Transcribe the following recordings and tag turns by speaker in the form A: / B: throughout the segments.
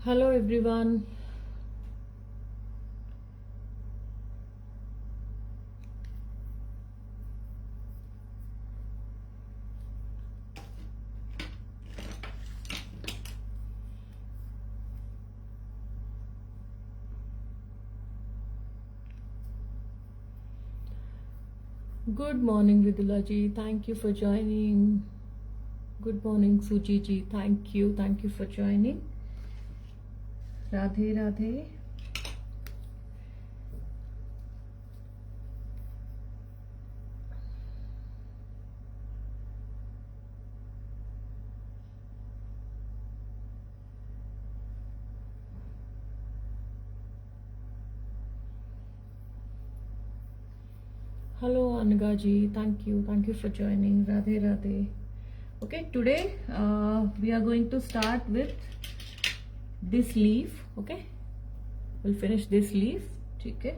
A: Hello everyone. Good morning Vidula ji. Thank you for joining. Good morning Suji ji. Thank you. Thank you for joining. Radhe Radhe. Hello Anaga ji. Thank you. Thank you for joining. Radhe Radhe. Okay, today we are going to start with this leaf. Okay, we'll finish this leaf. Okay,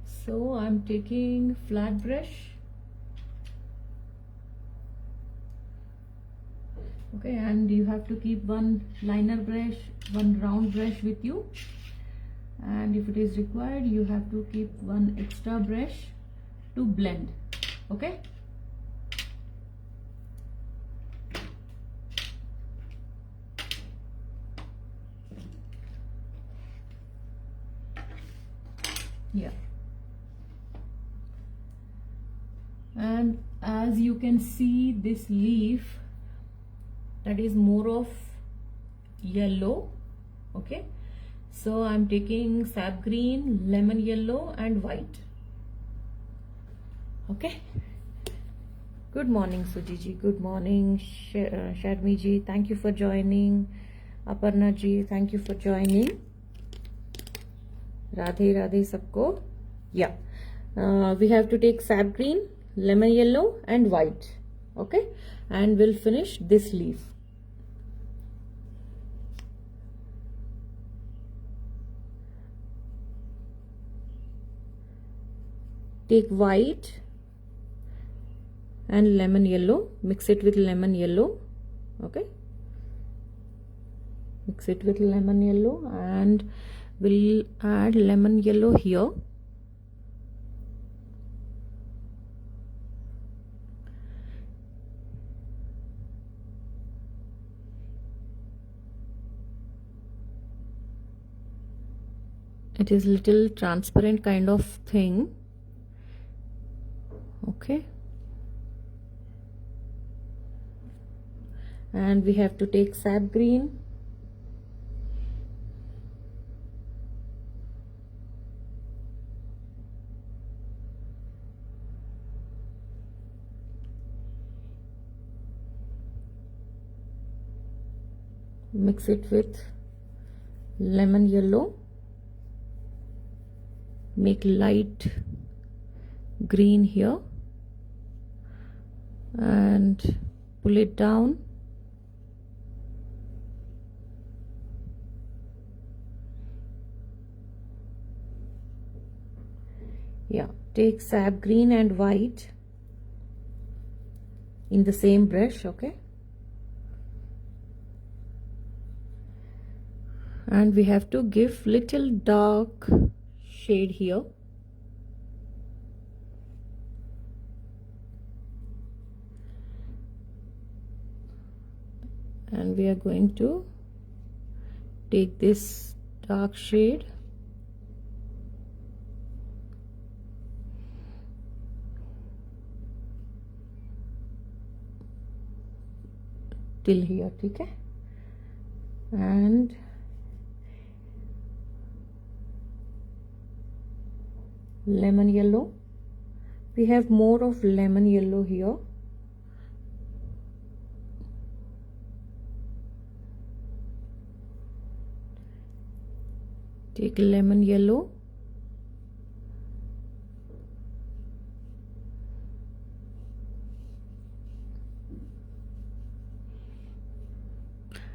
A: so I'm taking flat brush. Okay, and you have to keep one liner brush, one round brush with you, and if it is required you have to keep one extra brush to blend. Okay, yeah, and as you can see, this leaf, that is more of yellow. Okay, so I'm taking sap green, lemon yellow and white. Okay, good morning Suji ji. Good morning Sharmi ji. Thank you for joining. Aparna ji, thank you for joining. Radhe Radhe sabko. Yeah, we have to take sap green, lemon yellow and white. Okay, and we'll finish this leaf. Take white and lemon yellow, mix it with lemon yellow. Okay, mix it with lemon yellow and we'll add lemon yellow here. It is little transparent kind of thing. Okay, and we have to take sap green, mix it with lemon yellow, make light green here and pull it down. Yeah, take sap green and white in the same brush. Okay, and we have to give little dark shade here. And we are going to take this dark shade till here. Okay, and lemon yellow, we have more of lemon yellow here. Take lemon yellow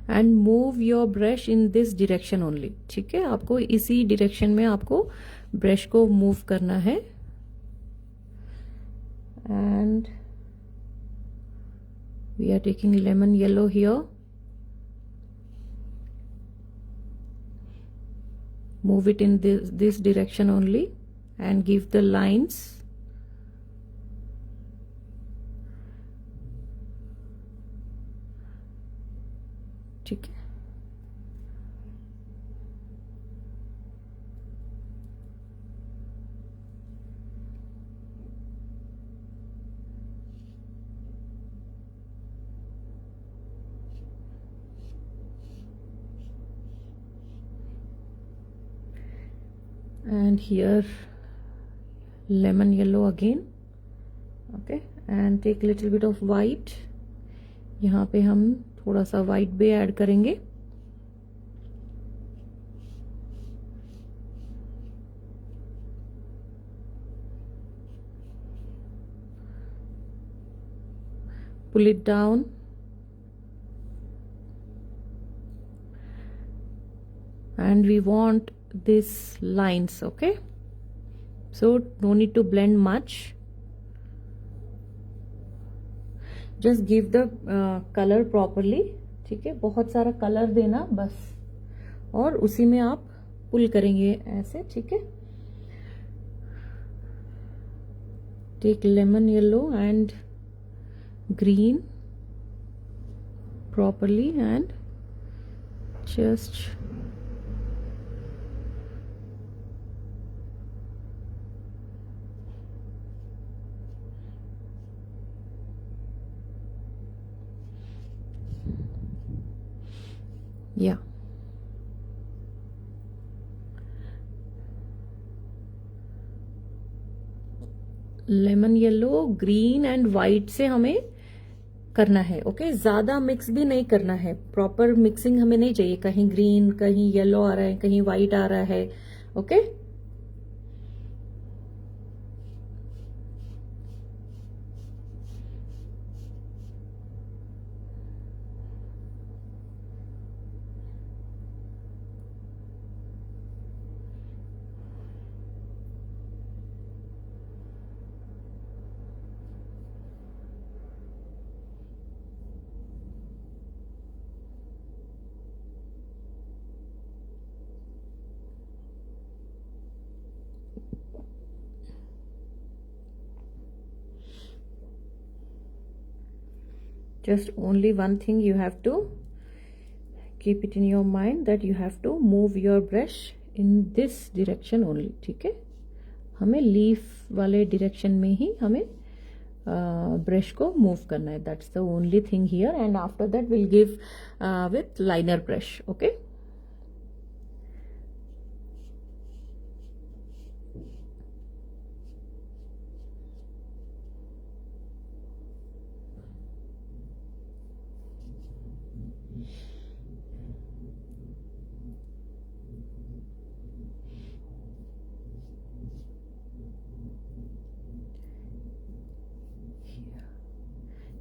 A: and move your brush in this direction only. ठीक है, आपको इसी direction में आपको brush को move करना है. And we are taking lemon yellow here move it in this direction only and give the lines. ठीक है, and here lemon yellow again. Okay, and take little bit of white. यहाँ पे हम थोड़ा सा white भी ऐड करेंगे. Pull it down. And we want these lines. Okay, so no need to blend much. Just give the color properly. ठीक है, बहुत सारा कलर देना बस, और उसी में आप पुल करेंगे ऐसे. ठीक है, take lemon yellow and green properly and just yeah. Lemon yellow, green and white से हमें करना है. ओके, ज्यादा मिक्स भी नहीं करना है, प्रॉपर मिक्सिंग हमें नहीं चाहिए. कहीं ग्रीन, कहीं येलो आ रहा है, कहीं वाइट आ रहा है. Okay, just only one thing you have to keep it in your mind, that you have to move your brush in this direction only. ठीक है, हमें लीफ वाले डायरेक्शन में ही हमें ब्रश को मूव करना है. That's the only thing here. And after that will give with liner brush. Okay,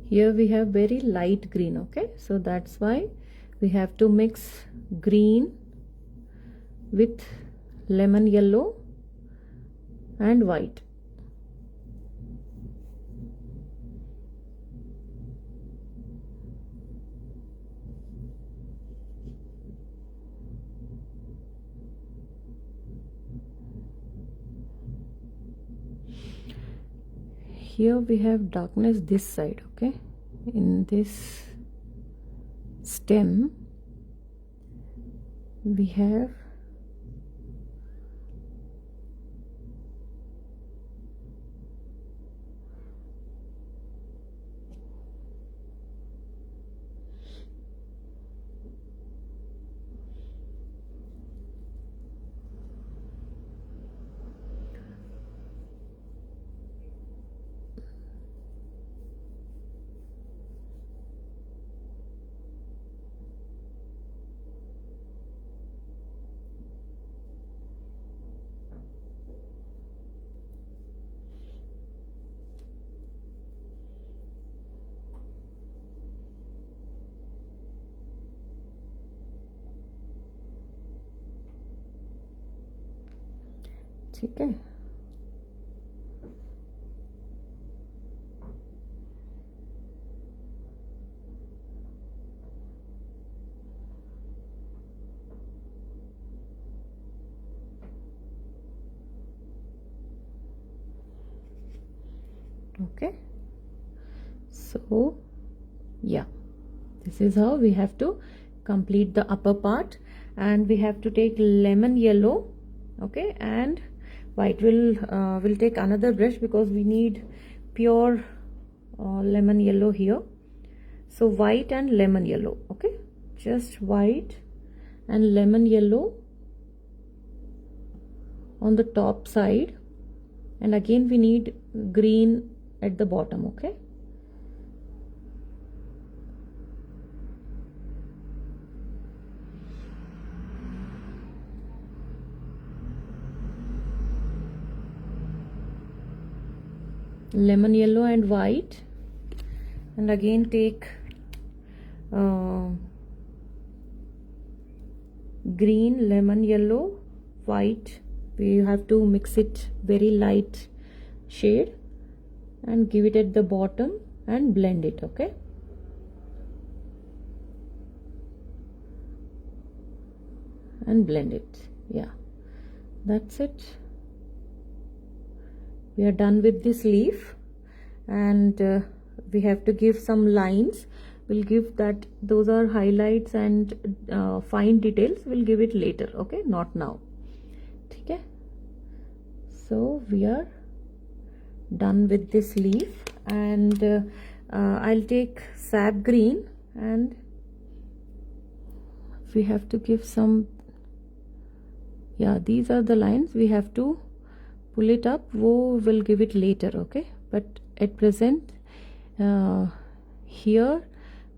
A: here we have very light green. Okay, so that's why we have to mix green with lemon yellow and white. Here we have darkness this side. Okay, in this stem we have ठीक है. Okay, so yeah, this is how we have to complete the upper part. And we have to take lemon yellow, okay, and white. We'll take another brush because we need pure lemon yellow here. So white and lemon yellow, okay, just white and lemon yellow on the top side, and again we need green at the bottom. Okay, lemon yellow and white, and again take green, lemon yellow, white. We have to mix it very light shade and give it at the bottom and blend it. Okay, and blend it. Yeah, that's it. We are done with this leaf, and we have to give some lines. We'll give that, those are highlights and fine details. We'll give it later, okay, not now. Okay, so we are done with this leaf, and I'll take sap green, and we have to give some, yeah, these are the lines we have to pull it up. Wo will give it later, okay, but at present here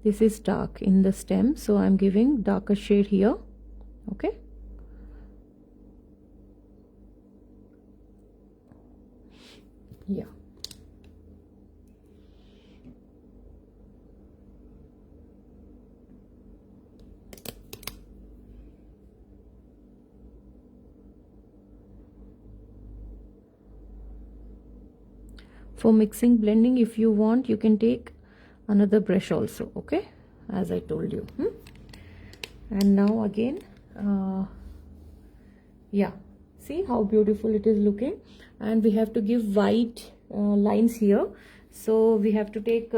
A: this is dark in the stem, so I'm giving darker shade here. Okay, yeah, for mixing blending, if you want, you can take another brush also, okay, as I told you. And now again, yeah, see how beautiful it is looking. And we have to give white lines here, so we have to take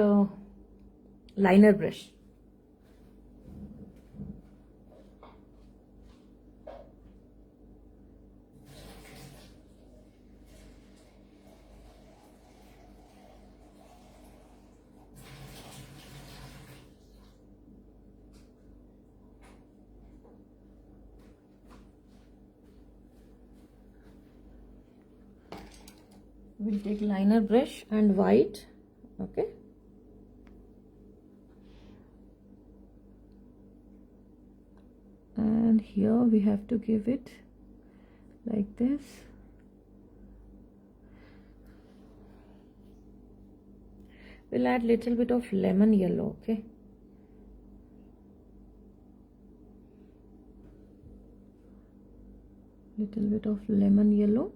A: liner brush. We'll take liner brush and white, okay, and here we have to give it like this. We'll add little bit of lemon yellow, okay, little bit of lemon yellow,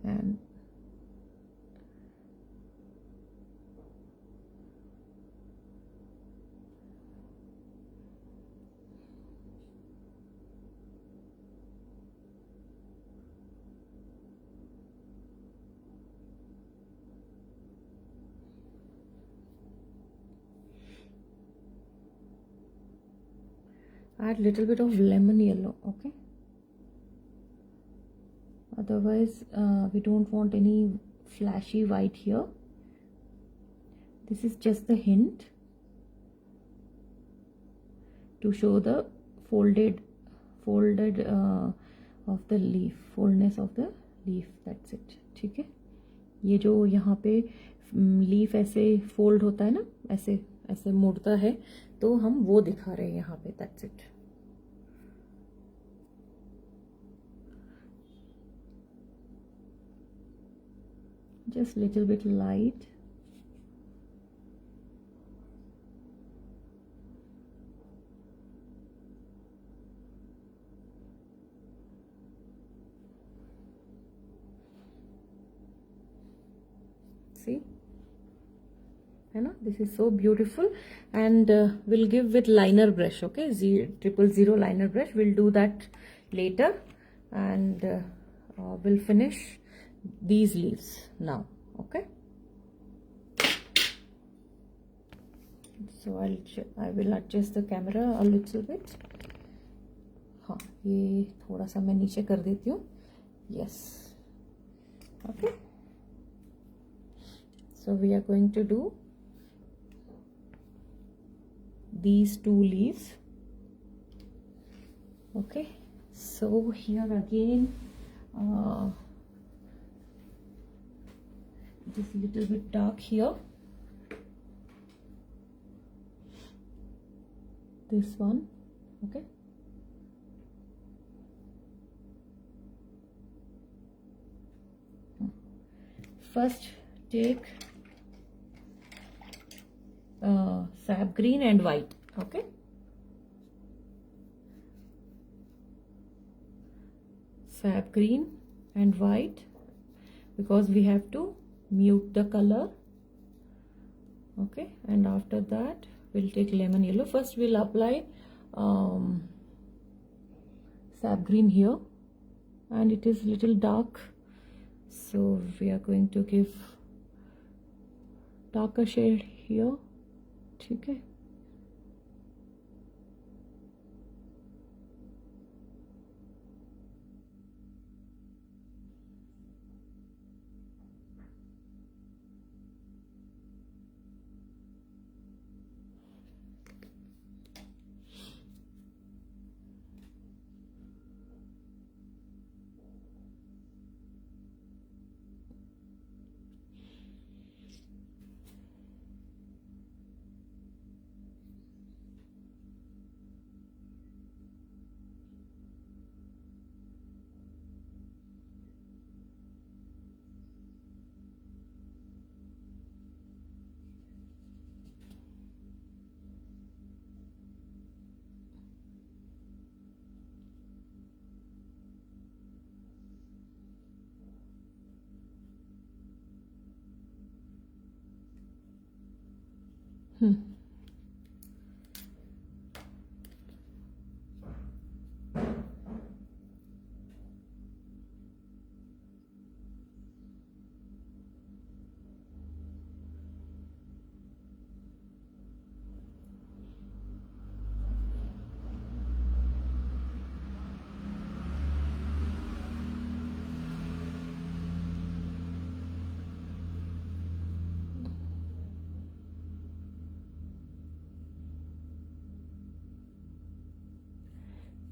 A: and add little bit of lemon yellow, okay. Otherwise we don't want any flashy white here. This is just the hint to show the folded of the leaf, foldness of the leaf. That's it. ठीक है, ये जो यहाँ पे leaf ऐसे fold होता है ना, ऐसे ऐसे मुड़ता है, तो हम वो दिखा रहे हैं यहाँ पे. That's it. Just little bit light. See, है ना, this is so beautiful. And we'll give with liner brush, okay, 000 liner brush. We'll do that later, and we'll finish these leaves now. Okay, so I will adjust the camera a little bit. हाँ, ये थोड़ा सा मैं नीचे कर देती हूँ. Yes. Okay, so we are going to do these 2 leaves. Okay, so here again just little bit dark here. This one. Okay, first take sap green and white. Okay, sap green and white, because we have to mute the color. Okay, and after that we'll take lemon yellow. First we'll apply sap green here, and it is little dark, so we are going to give darker shade here. Okay,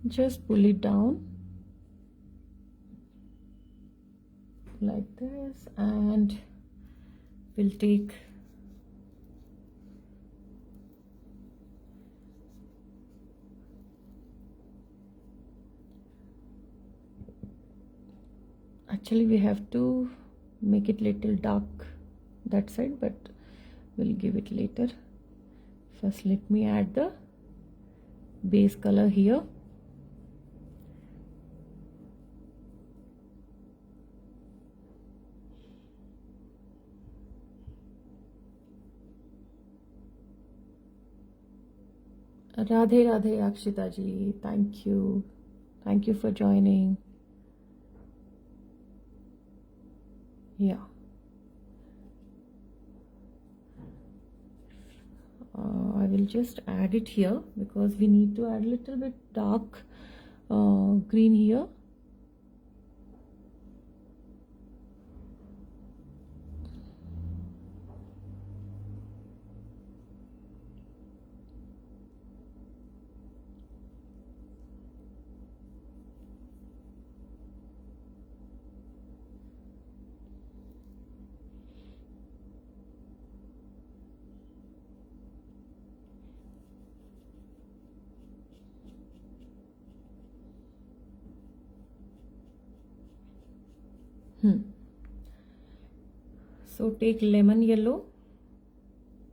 A: just pull it down like this, and we'll take actually we have to make it little dark that side, but we'll give it later. First let me add the base color here. Radhe Radhe Akshita ji, thank you for joining. Yeah, I will just add it here because we need to add a little bit dark green here. So take lemon yellow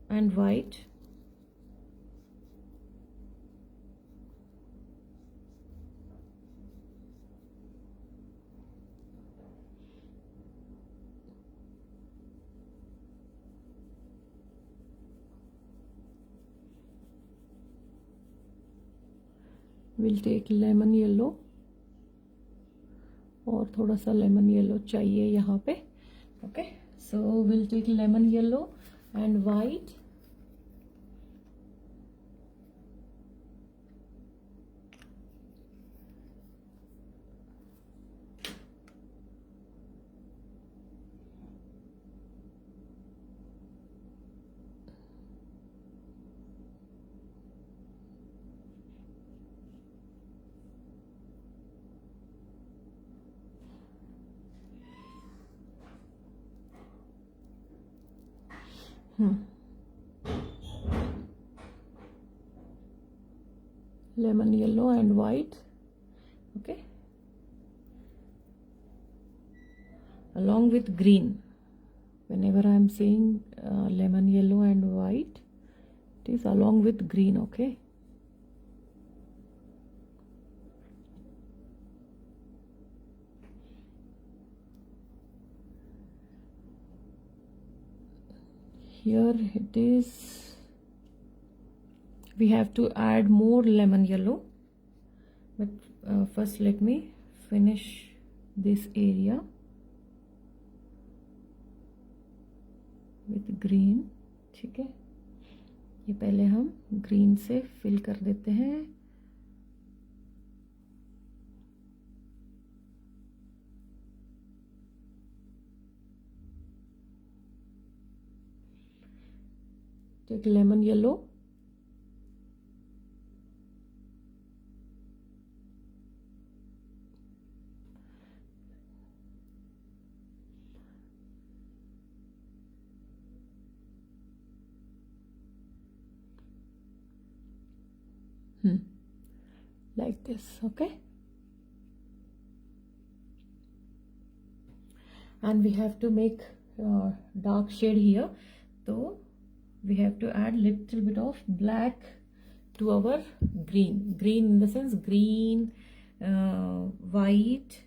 A: and white. We'll take lemon yellow और और थोड़ा सा lemon yellow चाहिए यहाँ पे. Okay, so will take lemon yellow and white. Lemon yellow and white. Okay, along with green. Whenever I am saying lemon yellow and white, it is along with green. Okay, here it is. We have to add more lemon yellow, but first let me finish this area with green. ठीक है, ये पहले हम green से fill कर देते हैं. Take lemon yellow. Like this. Okay, and we have to make dark shade here, so we have to add little bit of black to our green. Green in the sense green, white,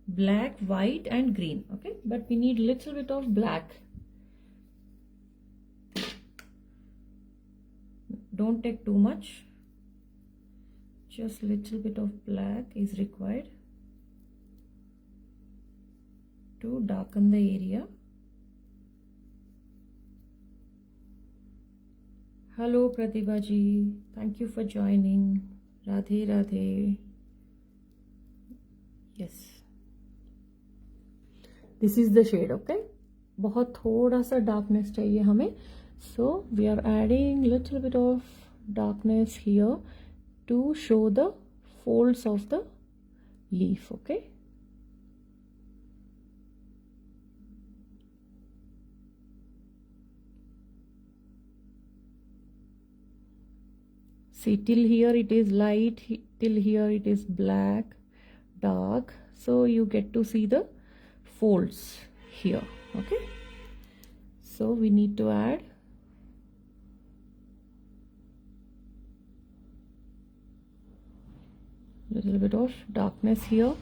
A: black, white and green. Okay, but we need little bit of black. Don't take too much, just little bit of black is required to darken the area. Hello Pratibha ji, thank you for joining. Radhe Radhe. Yes, this is the shade. Okay, बहुत थोड़ा सा darkness चाहिए हमें. So we are adding little bit of darkness here to show the folds of the leaf. Okay, see, till here it is light, till here it is black, dark, so you get to see the folds here. Okay, so we need to add little bit of darkness here.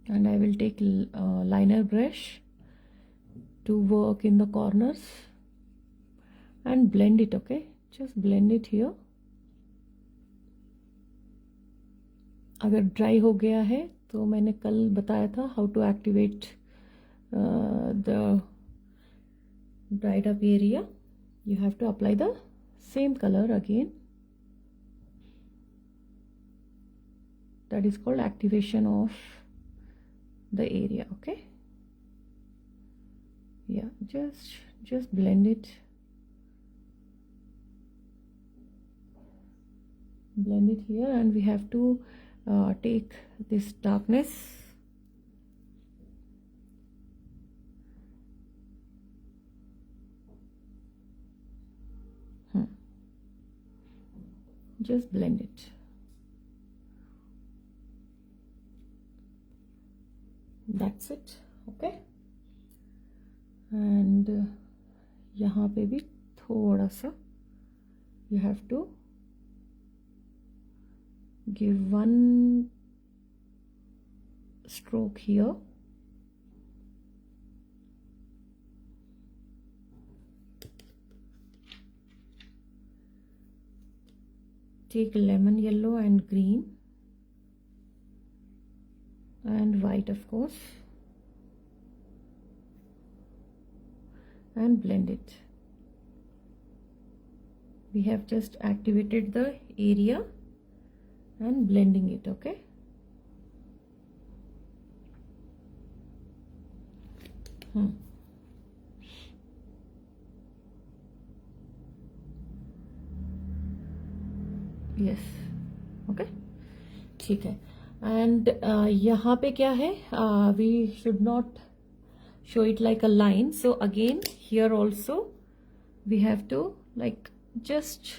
A: And I will take liner brush to work in the corners and blend it. Okay, just blend it here. अगर dry हो गया है तो मैंने कल बताया था how to activate the dried up area. You have to apply the same color again. That is called activation of the area. Okay, yeah, just blend it, here, and we have to take this darkness just blend it. That's it. Okay, and यहाँ पे भी थोड़ा सा you have to give one stroke here. Take lemon yellow and green and white, of course, and blend it. We have just activated the area and blending it. Okay, yes, okay, ठीक है. And यहाँ पे क्या है, we should not show it like a line. So again here also we have to like just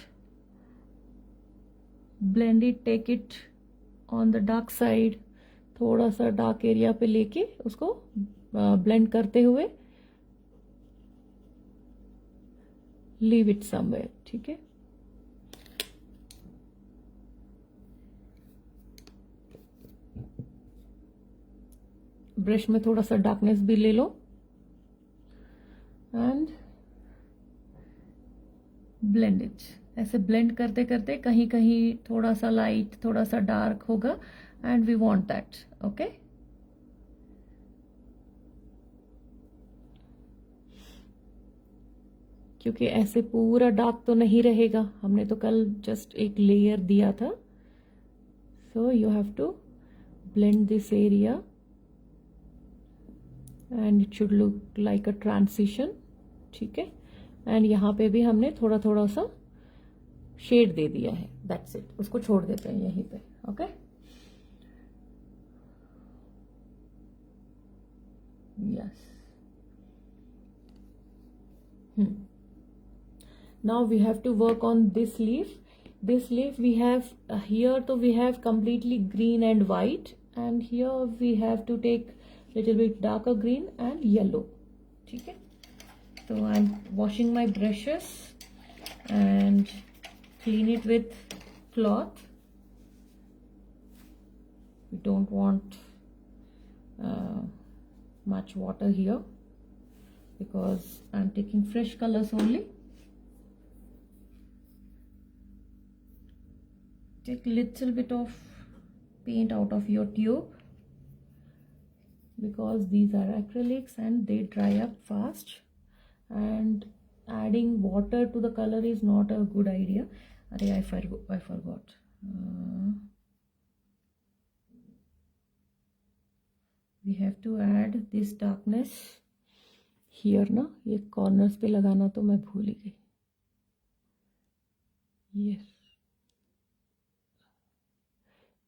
A: blend it, take it on the dark side, थोड़ा सा dark area पे लेके उसको ब्लेंड करते हुए लीव इट समवेयर. ठीक है, brush में थोड़ा सा डार्कनेस भी ले लो एंड ब्लेंड इट. ऐसे ब्लेंड करते करते कहीं कहीं थोड़ा सा लाइट, थोड़ा सा डार्क होगा and we want that. Okay, क्योंकि ऐसे पूरा डार्क तो नहीं रहेगा, हमने तो कल जस्ट एक लेयर दिया था. So you have to blend this area and it should look like a transition. ठीक है, एंड यहाँ पे भी हमने थोड़ा थोड़ा सा शेड दे दिया है. दैट्स इट, उसको छोड़ देते हैं यहीं पे. Okay, yes. Now we have to work on this leaf. This leaf we have here, so we have completely green and white, and here we have to take little bit darker green and yellow. ठीक है, so I'm washing my brushes and clean it with cloth. We don't want much water here because I'm taking fresh colors only. Take little bit of paint out of your tube because these are acrylics and they dry up fast, and adding water to the color is not a good idea. I forgot. We have to add this darkness here ना, ये corners पे लगाना तो मैं भूल ही गई. Yes.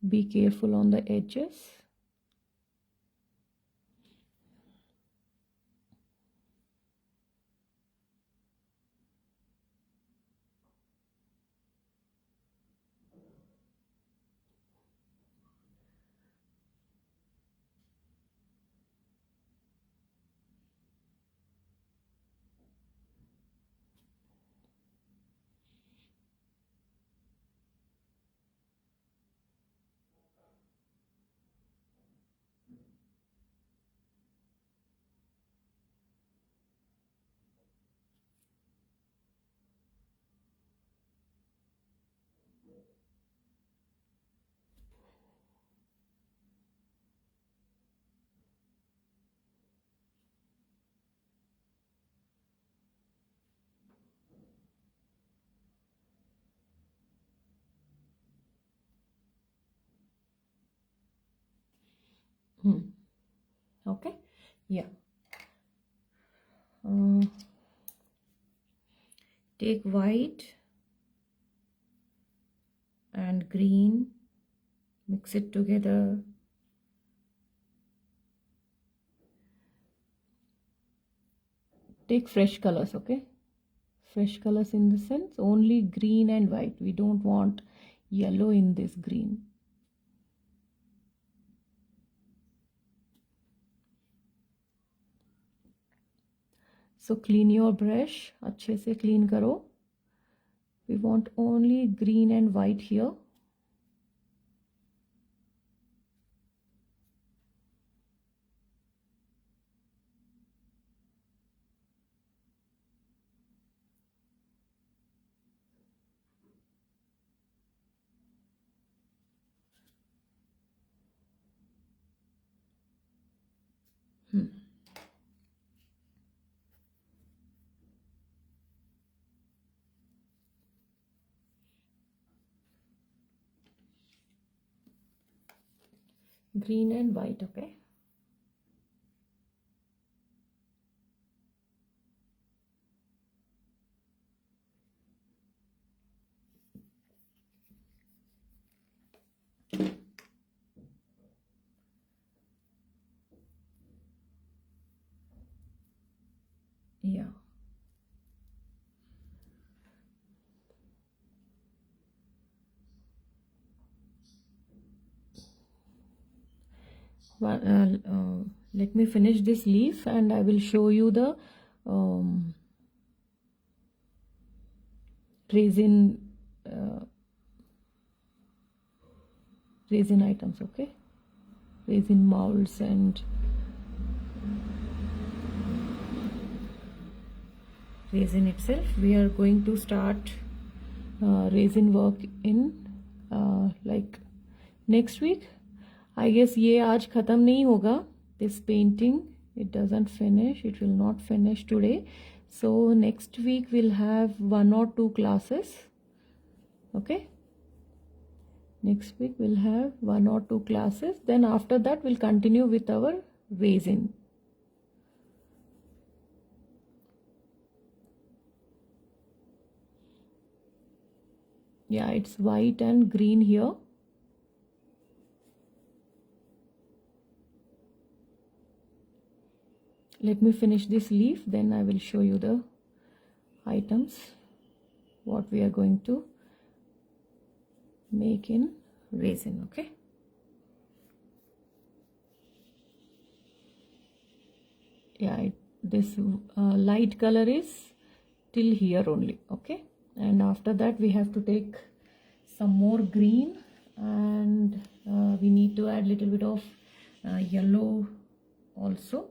A: Be careful on the edges. Okay, yeah. Take white and green, mix it together. Take fresh colors, okay? Fresh colors in the sense only green and white. We don't want yellow in this green. So clean your brush, अच्छे से clean करो. We want only green and white here. Green and white. Okay. Yeah. Let me finish this leaf and I will show you the resin resin items. Okay, resin molds and resin itself. We are going to start resin work in like next week. I guess ये आज ख़त्म नहीं होगा. This painting, it doesn't finish. It will not finish today. So next week we'll have 1 or 2 classes. Okay. Next week we'll have 1 or 2 classes. Then after that we'll continue with our resin. Yeah, it's white and green here. Let me finish this leaf, then I will show you the items, what we are going to make in resin. Okay. Yeah, this light color is till here only. Okay. And after that we have to take some more green and we need to add little bit of yellow also.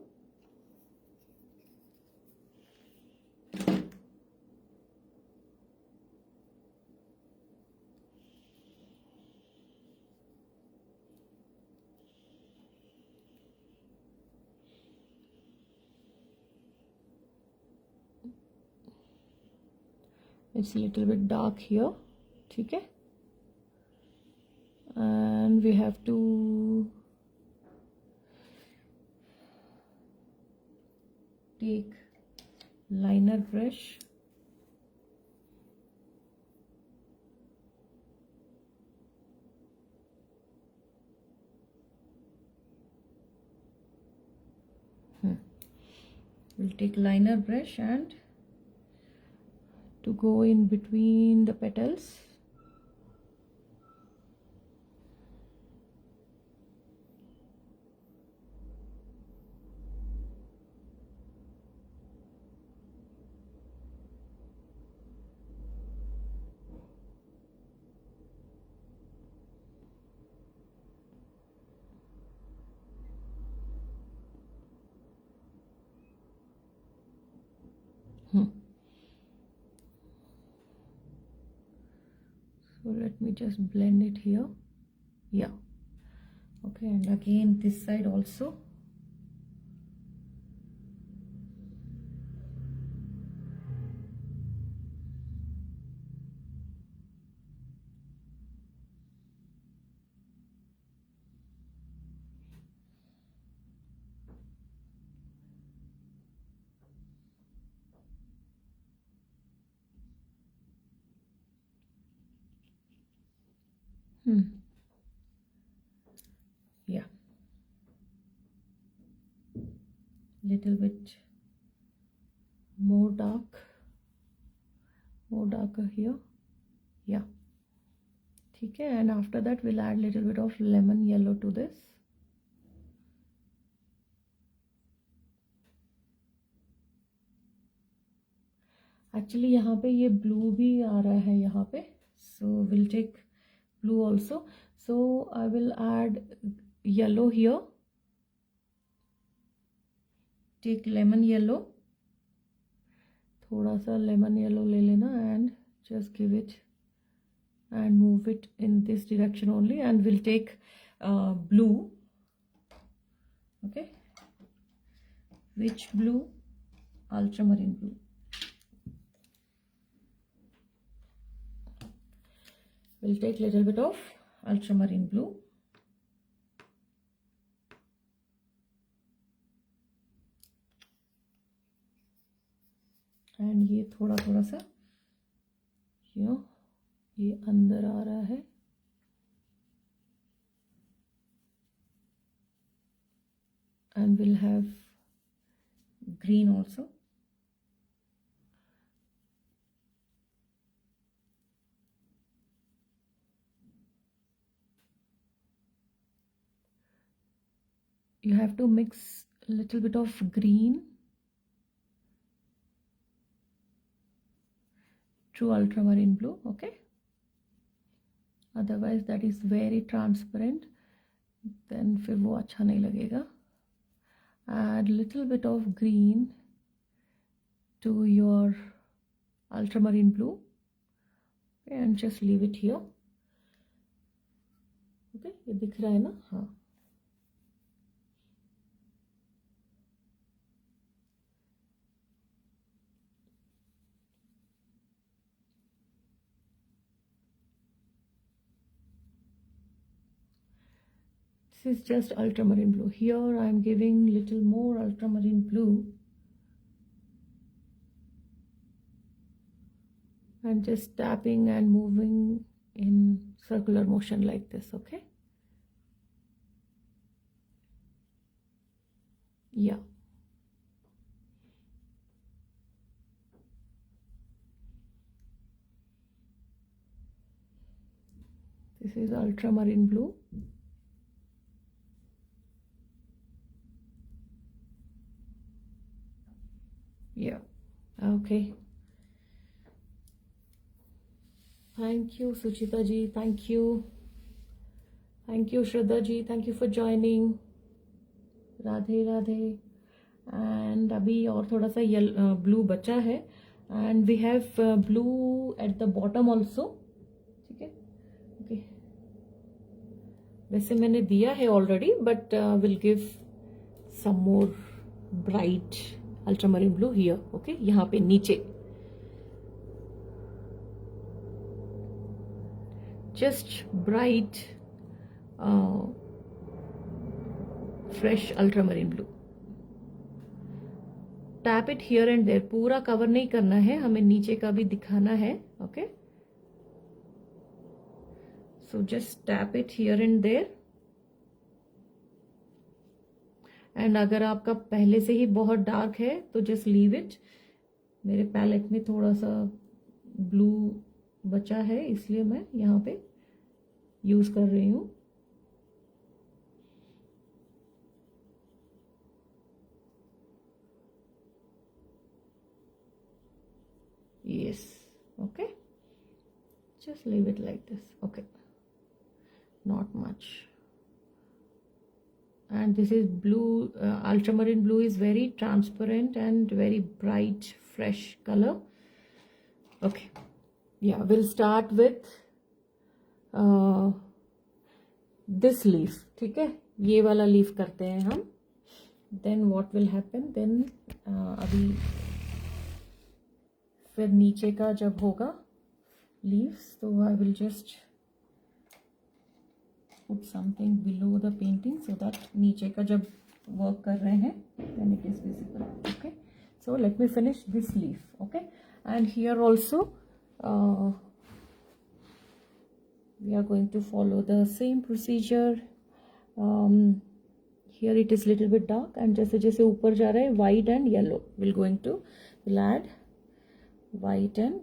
A: It's a little bit dark here. Okay. And we have to take liner brush we'll take liner brush and to go in between the petals. So let me just blend it here. Yeah. Okay, and again this side also. Yeah, little bit more darker here. Yeah, okay. And after that we'll add little bit of lemon yellow to this. Actually यहाँ पे ये blue भी आ रहा है यहाँ पे, so we'll take blue also. So I will add yellow here. Take lemon yellow, थोड़ा सा lemon yellow ले लेना and just give it and move it in this direction only, and we'll take blue. Okay, Which blue? Ultramarine blue. We'll take little bit of ultramarine blue. And ये थोड़ा थोड़ा सा ये अंदर आ रहा है. And we'll have green also. You have to mix a little bit of green to ultramarine blue, okay? Otherwise that is very transparent, then फिर वो अच्छा नहीं लगेगा. Add little bit of green to your ultramarine blue and just leave it here. Okay, ये दिख रहा है ना? हाँ. This is just ultramarine blue. Here I am giving little more ultramarine blue and just tapping and moving in circular motion like this, okay? Yeah. This is ultramarine blue. Yeah. Okay. Thank you, Suchita ji. Thank you. Thank you, Shraddha ji. Thank you for joining. Radhe Radhe. And अभी और थोड़ा सा blue बचा है. And we have blue at the bottom also. ठीक है? Okay. वैसे मैंने दिया है already, but we'll give some more bright ultramarine blue here. Okay? यहाँ पे नीचे. Just bright fresh ultramarine blue. Tap it here and there. पूरा कवर नहीं करना है, हमें नीचे का भी दिखाना है. Okay? So just tap it here and there. And अगर आपका पहले से ही बहुत डार्क है तो just leave it. मेरे पैलेट में थोड़ा सा ब्लू बचा है, इसलिए मैं यहाँ पे यूज कर रही हूँ. Yes. Okay. Just leave it like this. Okay. Not much. And this is blue. Ultramarine blue is very transparent and very bright, fresh color. Okay. Yeah, we'll start with this leaf. ठीक है, ये वाला leaf करते हैं हम. Then what will happen? Then अभी फिर नीचे का जब होगा leaves, तो I will just put something below the painting so that नीचे का जब work कर रहे हैं then it is visible. Okay, so let me finish this leaf. Okay, and here also we are going to follow the same procedure. Here it is little bit dark, and जैसे जैसे ऊपर जा रहा है white and yellow we'll add white and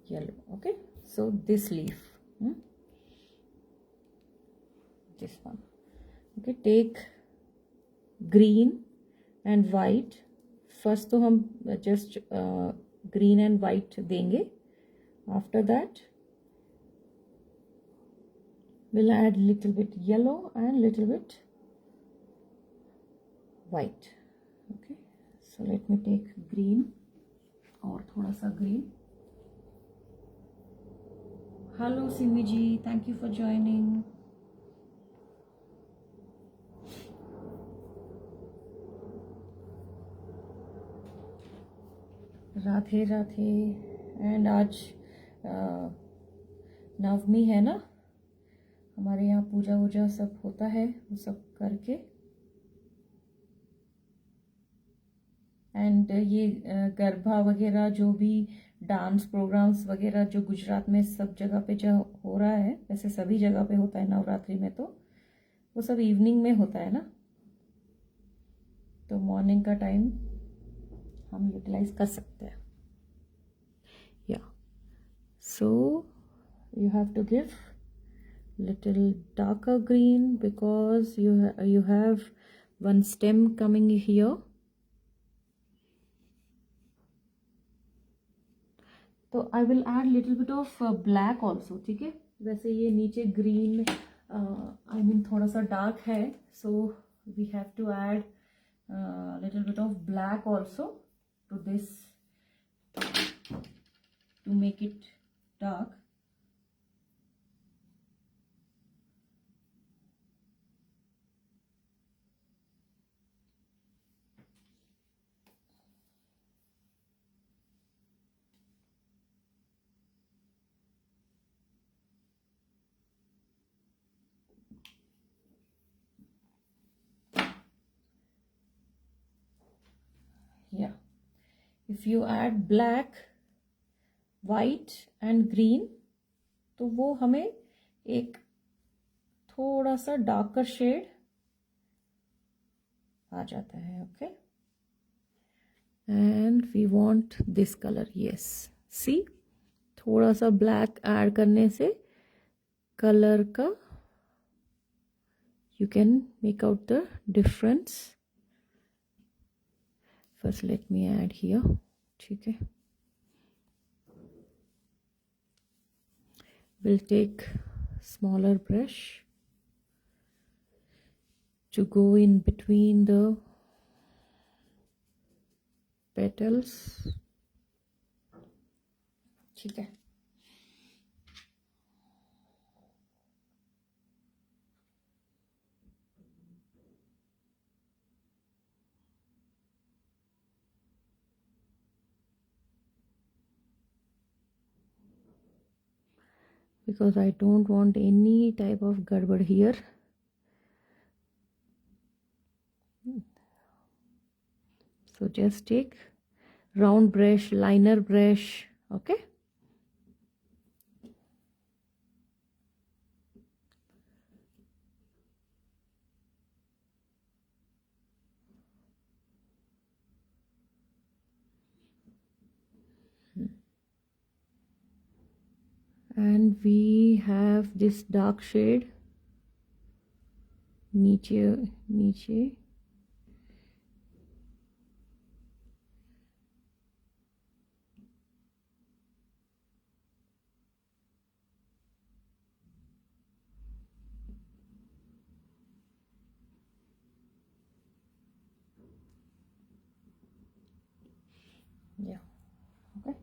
A: yellow. Okay, so this leaf, this one. Okay, take green and white. First तो हम just green and white देंगे. After that we'll add little bit yellow and little bit white. Okay, so let me take green और थोड़ा सा green. Hello Simi ji, thank you for joining. Radhe Radhe. And आज नवमी है ना, हमारे यहाँ पूजा वूजा सब होता है, वो सब करके एंड ये गरबा वगैरह जो भी डांस प्रोग्राम्स वगैरह जो गुजरात में सब जगह पे जो हो रहा है, वैसे सभी जगह पे होता है नवरात्रि में, तो वो सब इवनिंग में होता है ना, तो मॉर्निंग का टाइम हम यूटिलाइज कर सकते हैं। Yeah so you have to give little darker green because you have one stem coming here. तो I will add little bit of black also, ठीक है। वैसे ये नीचे green I mean थोड़ा सा dark है, so we have to add little bit of black also to this to make it dark. Yeah, if you add black, white and green, तो वो हमें एक थोड़ा सा डार्कर शेड आ जाता है। Okay, and we want this colour. Yes, see थोड़ा सा ब्लैक ऐड करने से कलर का you can make out the difference. First let me add here, ठीक है। Will take smaller brush to go in between the petals, ठीक है। Because I don't want any type of garbad here. So just take round brush, liner brush, okay. And we have this dark shade नीचे yeah, okay.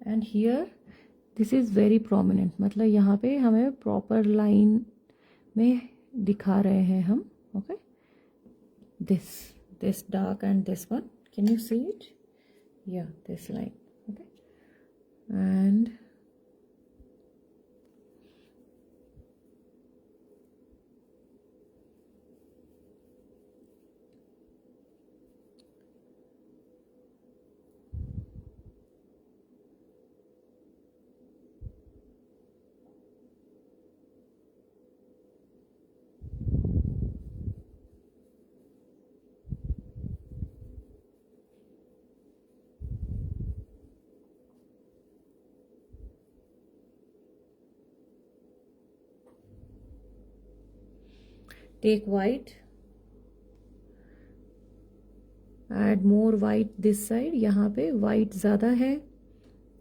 A: And here this is very prominent, मतलब यहाँ पे हमें proper line में दिखा रहे हैं हम। Okay, this dark and this one, can you see it? या this line, okay. And Take white, add more white this side, यहाँ पे white ज़्यादा है,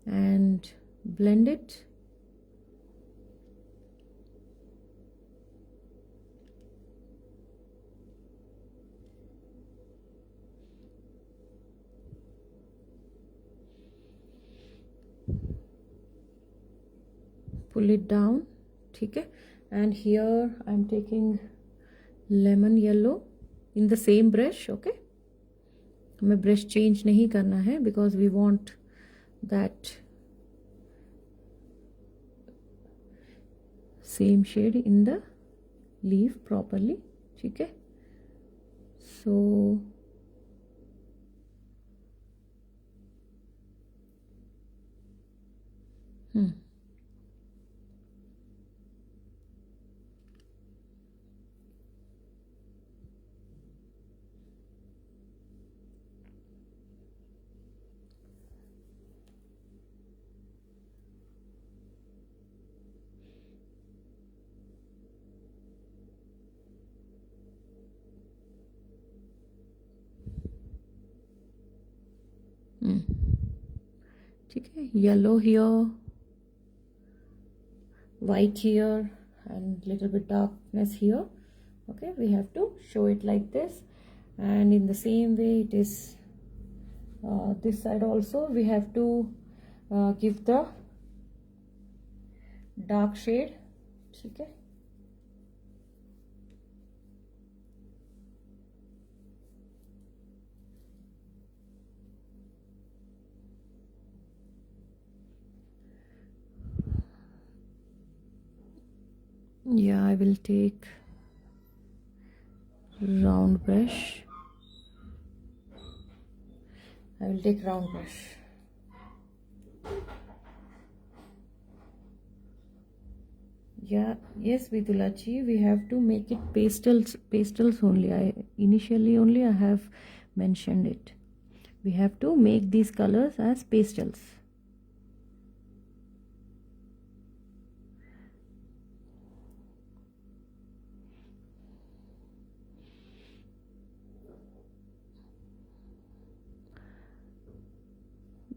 A: and blend it. Pull it down, ठीक है. And here I'm taking lemon yellow in the same brush. Okay, हमें brush change नहीं करना है because we want that same shade in the leaf properly. ठीक है. So ठीक है. Yellow here, white here, and little bit darkness here. Okay, we have to show it like this, and in the same way it is this side also. We have to give the dark shade. ठीक है. Yeah, I will take round brush. I will take round brush. Yeah, yes, Vidulaji, we have to make it pastels only. Initially only I have mentioned it. We have to make these colors as pastels.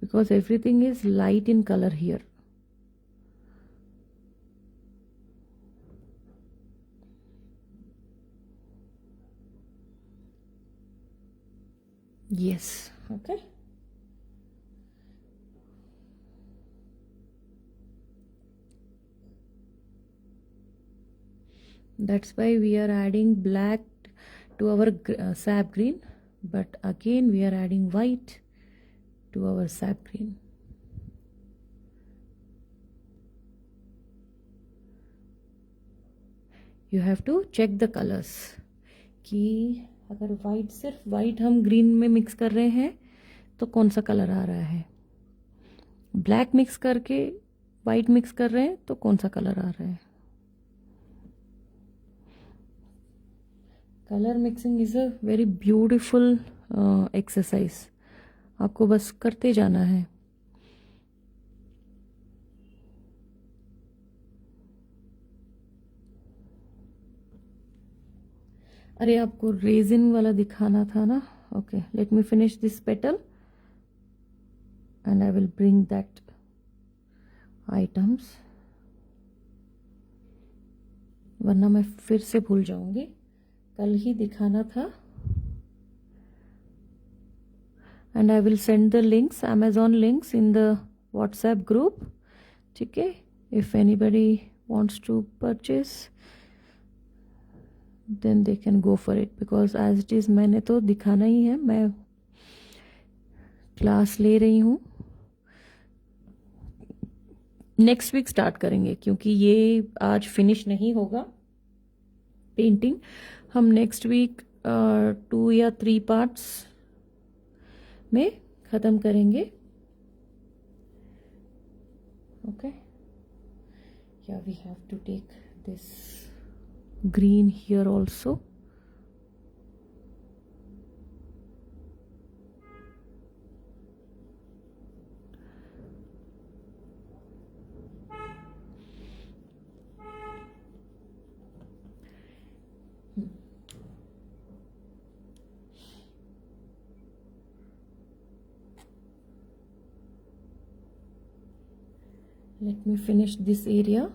A: Because everything is light in color here. Yes, okay. That's why we are adding black to our sap green, but again we are adding white to our sap green. You have to check the colors कि अगर white सिर्फ white हम green में mix कर रहे हैं तो कौन सा कलर आ रहा है, ब्लैक मिक्स करके वाइट मिक्स कर रहे हैं तो कौन सा कलर आ रहा है. Colour mixing is a very beautiful exercise. आपको बस करते जाना है. अरे आपको रेजिन वाला दिखाना था ना. Okay, let me finish this petal and I will bring that items, वरना मैं फिर से भूल जाऊंगी. कल ही दिखाना था. And I will send the links, Amazon links in the WhatsApp group. ठीक है, if anybody wants to purchase then they can go for it, because as it is मैंने तो दिखाना ही है. मैं क्लास ले रही हूँ. नेक्स्ट वीक स्टार्ट करेंगे क्योंकि ये आज फिनिश नहीं होगा पेंटिंग. हम नेक्स्ट वीक 2 या 3 पार्ट्स में ख़त्म करेंगे. Okay, yeah we have to take this green here also. Let me finish this area.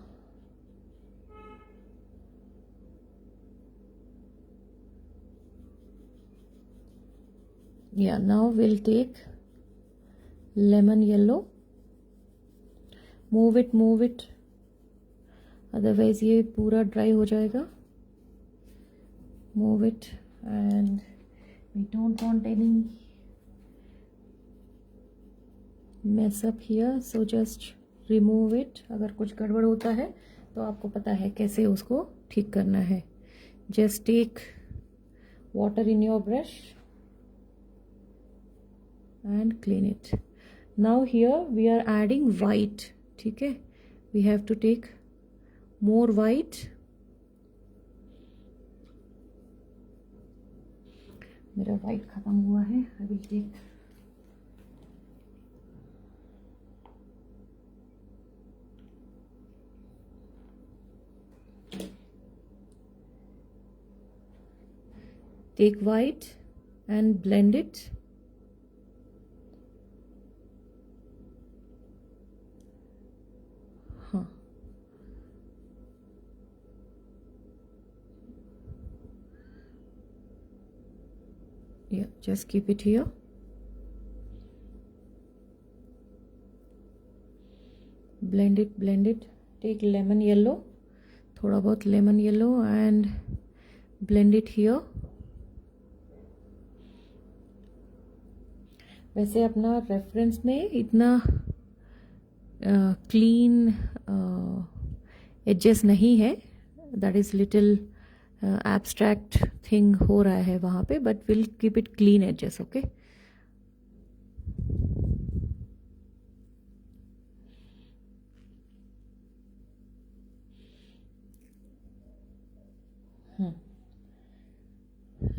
A: Yeah, now we'll take lemon yellow. Move it, otherwise ये पूरा dry हो जाएगा. Move it, and we don't want any mess up here, so just remove it. अगर कुछ गड़बड़ होता है तो आपको पता है कैसे उसको ठीक करना है. Just take water in your brush and clean it. Now here we are adding white. ठीक है, we have to take more white. मेरा white खत्म हुआ है. I will take white and blend it. Yeah, just keep it here. Blend it. Take lemon yellow, थोड़ा बहुत lemon yellow and blend it here. वैसे अपना रेफरेंस में इतना क्लीन एजेस नहीं है. That is little abstract thing हो रहा है वहाँ पे, but will keep it clean edges. Okay,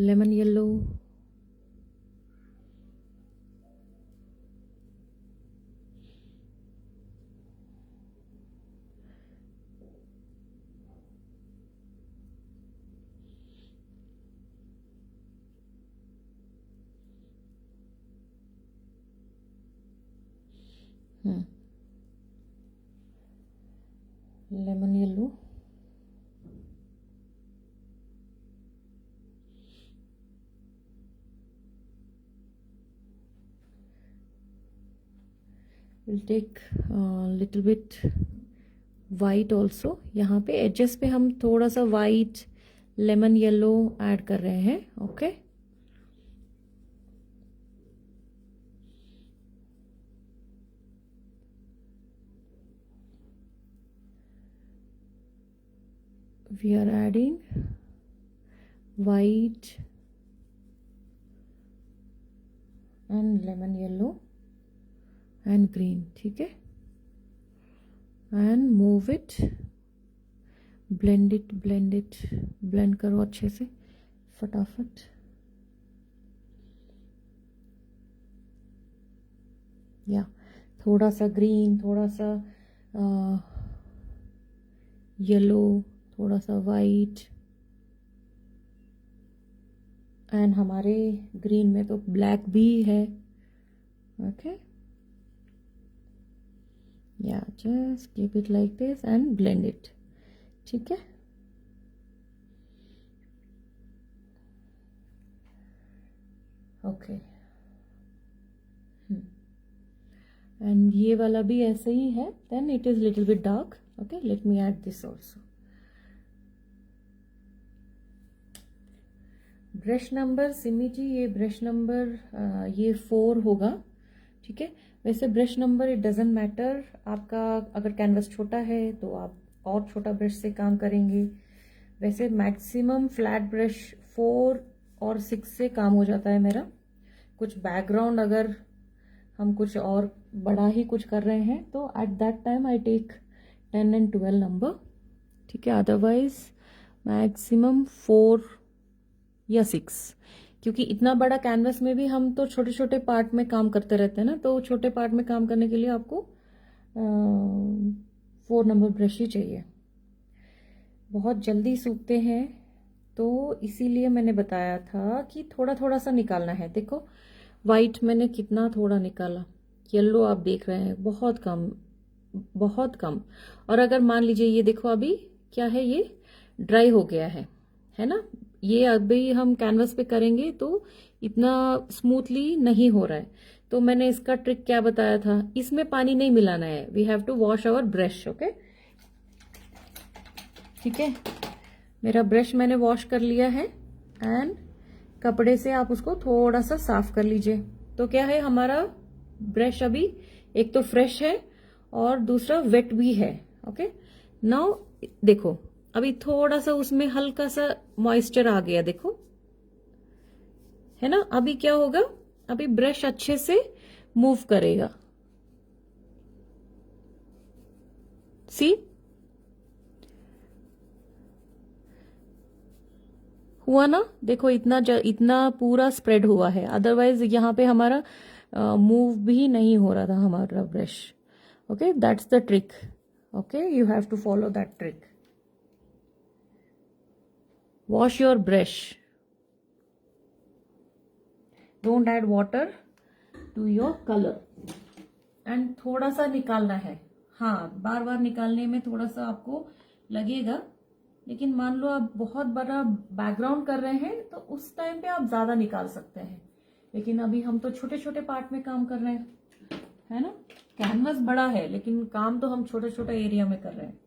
A: lemon yellow, lemon yellow, will take little bit white also. यहाँ पे एजेस पे हम थोड़ा सा वाइट, लेमन येलो ऐड कर रहे हैं. Okay, we are adding white and lemon yellow and green. ठीक है, and move it, blend it, blend करो अच्छे से फटाफट. या थोड़ा सा ग्रीन, थोड़ा सा येलो, थोड़ा सा वाइट, एंड हमारे ग्रीन में तो ब्लैक भी है. ओके, या just keep it like this and blend it. ठीक है, ओके. एंड ये वाला भी ऐसे ही है. Then it is little bit dark. Okay, let me add this also. Brush number Simi ji, ये ब्रश नंबर ये 4 होगा. ठीक है, वैसे brush number it doesn't matter. आपका अगर कैनवस छोटा है तो आप और छोटा ब्रश से काम करेंगे. वैसे मैक्सिमम फ्लैट ब्रश 4 और 6 से काम हो जाता है मेरा. कुछ बैकग्राउंड अगर हम कुछ और बड़ा ही कुछ कर रहे हैं तो at that time I take 10 and 12 number. ठीक है, अदरवाइज मैक्सिमम 4 या 6, क्योंकि इतना बड़ा कैनवस में भी हम तो छोटे छोटे पार्ट में काम करते रहते हैं ना. तो छोटे पार्ट में काम करने के लिए आपको 4 नंबर ब्रश ही चाहिए. बहुत जल्दी सूखते हैं तो इसीलिए मैंने बताया था कि थोड़ा थोड़ा सा निकालना है. देखो वाइट मैंने कितना थोड़ा निकाला, येलो आप देख रहे हैं बहुत कम, बहुत कम। और अगर मान लीजिए ये देखो अभी क्या है, ये ड्राई हो गया है ना, ये अभी हम कैनवस पे करेंगे तो इतना स्मूथली नहीं हो रहा है। तो मैंने इसका ट्रिक क्या बताया था, इसमें पानी नहीं मिलाना है, we have to wash our brush. Okay, ठीक है, मेरा ब्रश मैंने वॉश कर लिया है एंड कपड़े से आप उसको थोड़ा सा साफ कर लीजिए। तो क्या है, हमारा ब्रश अभी एक तो फ्रेश है और दूसरा वेट भी है। ओके, नाउ देखो अभी थोड़ा सा उसमें हल्का सा मॉइस्चर आ गया, देखो, है ना। अभी क्या होगा, अभी ब्रश अच्छे से मूव करेगा, सी हुआ ना, देखो इतना पूरा स्प्रेड हुआ है, अदरवाइज यहाँ पे हमारा मूव भी नहीं हो रहा था हमारा brush. Okay, that's the trick. Okay, you have to follow that trick. Wash your brush, don't add water to your colour and थोड़ा सा निकालना है। हाँ, बार बार निकालने में थोड़ा सा आपको लगेगा, लेकिन मान लो आप बहुत बड़ा बैकग्राउंड कर रहे हैं तो उस टाइम पे आप ज्यादा निकाल सकते हैं, लेकिन अभी हम तो छोटे छोटे पार्ट में काम कर रहे हैं, है ना। कैनवस बड़ा है लेकिन काम तो हम छोटे छोटे एरिया में कर रहे हैं।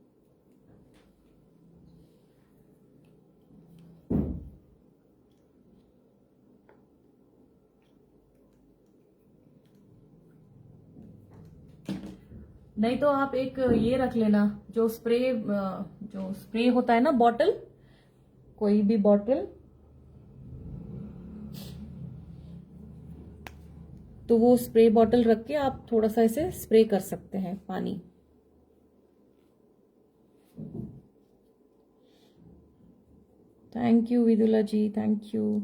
A: नहीं तो आप एक ये रख लेना, जो स्प्रे होता है ना, बॉटल, कोई भी बॉटल, तो वो स्प्रे बॉटल रख के आप थोड़ा सा ऐसे स्प्रे कर सकते हैं पानी। Thank you Vidula ji, thank you.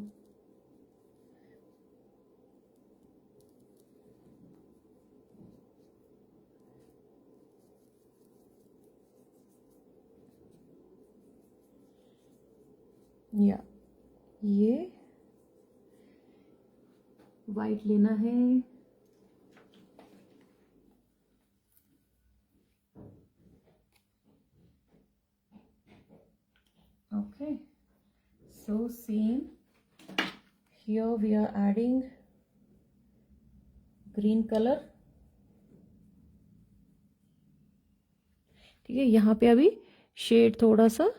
A: Yeah ये वाइट लेना है, okay, so same here we are adding green color। ठीक है, यहाँ पे अभी शेड थोड़ा सा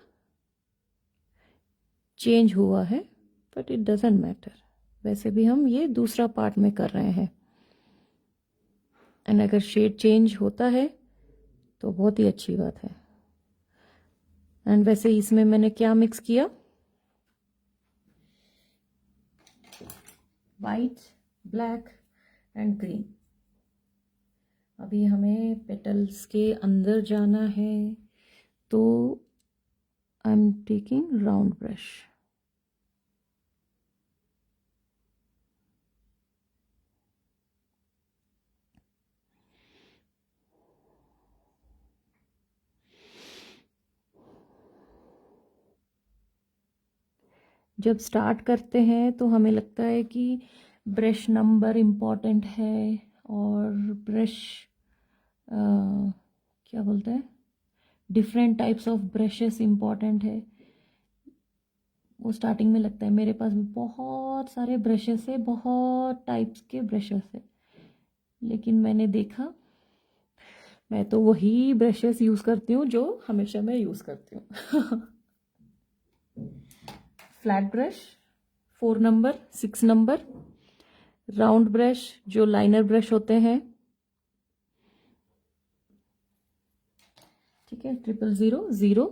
A: चेंज हुआ है, बट इट डजेंट मैटर, वैसे भी हम ये दूसरा पार्ट में कर रहे हैं, एंड अगर शेड चेंज होता है तो बहुत ही अच्छी बात है। एंड वैसे इसमें मैंने क्या मिक्स किया, वाइट, ब्लैक एंड ग्रीन। अभी हमें पेटल्स के अंदर जाना है, तो I am taking round brush. जब स्टार्ट करते हैं तो हमें लगता है कि ब्रश नंबर इम्पॉर्टेंट है और ब्रश क्या बोलते हैं, different types of brushes important है। वो स्टार्टिंग में लगता है, मेरे पास भी बहुत सारे ब्रशेस है, बहुत टाइप्स के ब्रशेस है, लेकिन मैंने देखा मैं तो वही ब्रशेस यूज़ करती हूँ जो हमेशा मैं यूज़ करती हूँ। Flat brush 4 number, 6 number, round brush जो लाइनर ब्रश होते हैं, ठीक है, 000, 0,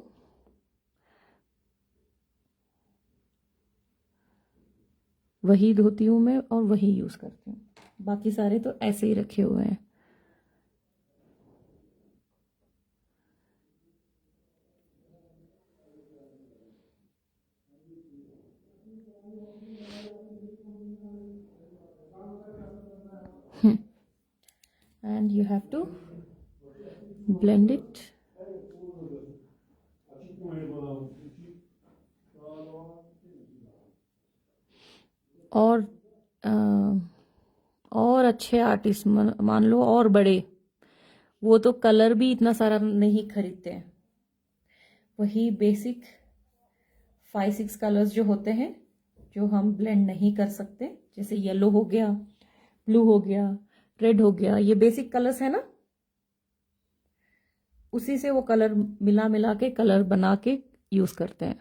A: वही धोती हूँ मैं और वही यूज करती हूँ, बाकी सारे तो ऐसे ही रखे हुए हैं। And you have to blend it। और अच्छे आर्टिस्ट मान लो और बड़े, वो तो कलर भी इतना सारा नहीं खरीदते हैं, वही बेसिक 5-6 कलर्स जो होते हैं जो हम ब्लेंड नहीं कर सकते, जैसे येलो हो गया, ब्लू हो गया, रेड हो गया, ये बेसिक कलर्स है ना, उसी से वो कलर मिला मिला के कलर बना के यूज करते हैं।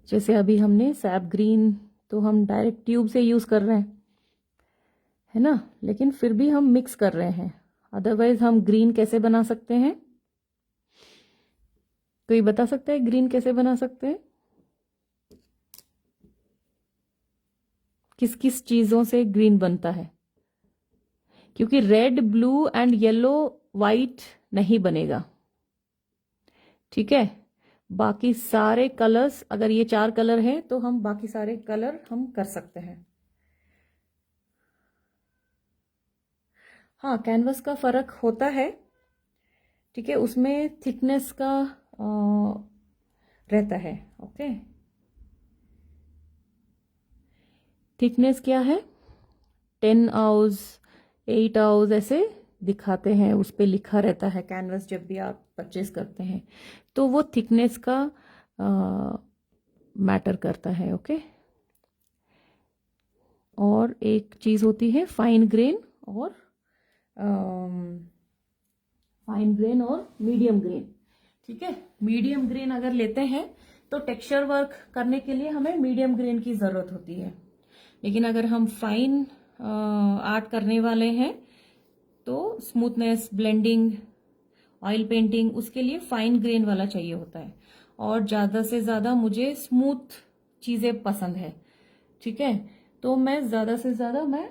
A: जैसे अभी हमने सैप ग्रीन तो हम डायरेक्ट ट्यूब से यूज कर रहे हैं, है ना, लेकिन फिर भी हम मिक्स कर रहे हैं। अदरवाइज हम ग्रीन कैसे बना सकते हैं? कोई बता सकता है ग्रीन कैसे बना सकते हैं? किस किस चीजों से ग्रीन बनता है? क्योंकि red, blue and yellow, white नहीं बनेगा, ठीक है। बाकी सारे कलर्स, अगर ये 4 कलर हैं तो हम बाकी सारे कलर हम कर सकते हैं। हाँ, कैनवस का फर्क होता है, ठीक है, उसमें थिकनेस का रहता है। ओके, थिकनेस क्या है? 10 आउज, 8 आउज ऐसे दिखाते हैं, उस पे लिखा रहता है कैनवस जब भी आप परचेज करते हैं, तो वो थिकनेस का मैटर करता है। ओके, और एक चीज होती है फाइन ग्रेन और मीडियम ग्रेन, ठीक है। मीडियम ग्रेन अगर लेते हैं तो टेक्सचर वर्क करने के लिए हमें मीडियम ग्रेन की जरूरत होती है, लेकिन अगर हम फाइन आर्ट करने वाले हैं तो स्मूथनेस, ब्लेंडिंग, ऑयल पेंटिंग, उसके लिए फाइन ग्रेन वाला चाहिए होता है। और ज्यादा से ज्यादा मुझे स्मूथ चीजें पसंद है, ठीक है, तो मैं ज्यादा से ज्यादा मैं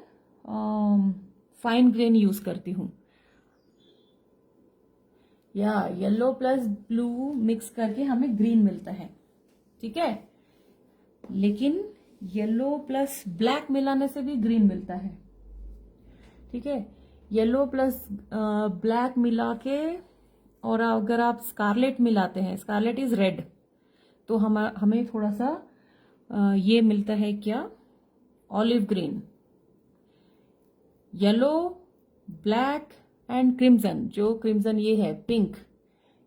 A: फाइन ग्रेन यूज करती हूँ, या येलो प्लस ब्लू मिक्स करके हमें ग्रीन मिलता है, ठीक है। लेकिन येलो प्लस ब्लैक मिलाने से भी ग्रीन मिलता है, ठीक है। येलो प्लस ब्लैक मिला के, और अगर आप स्कारलेट मिलाते हैं, स्कारलेट इज रेड, तो हमें थोड़ा सा ये मिलता है क्या, olive green. Yellow, black and crimson, जो क्रिम्सन ये है पिंक,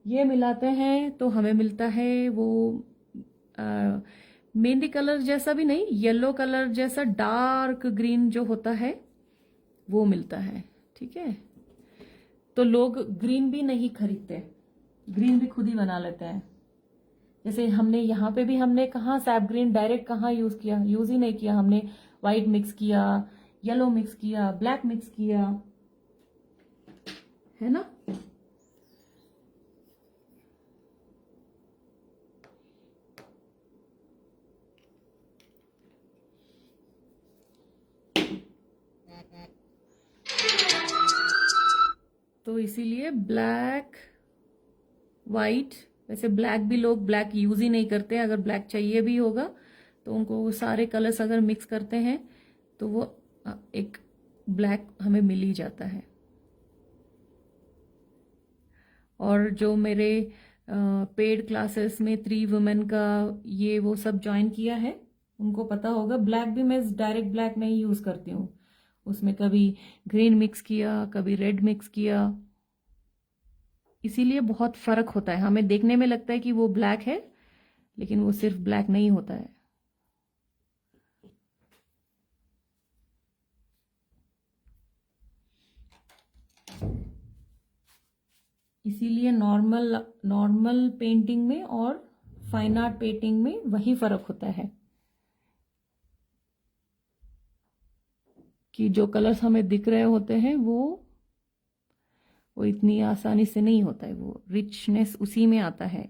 A: ये मिलाते हैं तो हमें मिलता है वो मेहंदी कलर जैसा भी नहीं, येलो कलर जैसा डार्क ग्रीन जो होता है वो मिलता है, ठीक है। तो लोग ग्रीन भी नहीं खरीदते, ग्रीन भी खुद ही बना लेते हैं। जैसे हमने यहाँ पे भी हमने कहाँ सैप ग्रीन डायरेक्ट कहाँ यूज किया, यूज ही नहीं किया, हमने व्हाइट मिक्स किया, येलो मिक्स किया, ब्लैक मिक्स किया, है ना। तो इसीलिए ब्लैक, वाइट, वैसे ब्लैक भी लोग ब्लैक यूज ही नहीं करते, अगर ब्लैक चाहिए भी होगा तो उनको वो सारे कलर्स अगर मिक्स करते हैं तो वो एक ब्लैक हमें मिल ही जाता है। और जो मेरे पेड क्लासेस में 3 वुमेन का ये वो सब ज्वाइन किया है, उनको पता होगा ब्लैक भी मैं डायरेक्ट ब्लैक नहीं यूज करती हूँ, उसमें कभी ग्रीन मिक्स किया, कभी रेड मिक्स किया, इसीलिए बहुत फर्क होता है। हमें देखने में लगता है कि वो ब्लैक है, लेकिन वो सिर्फ ब्लैक नहीं होता है। इसीलिए नॉर्मल पेंटिंग में और फाइन आर्ट पेंटिंग में वही फर्क होता है कि जो कलर्स हमें दिख रहे होते हैं वो इतनी आसानी से नहीं होता है, वो रिचनेस उसी में आता है।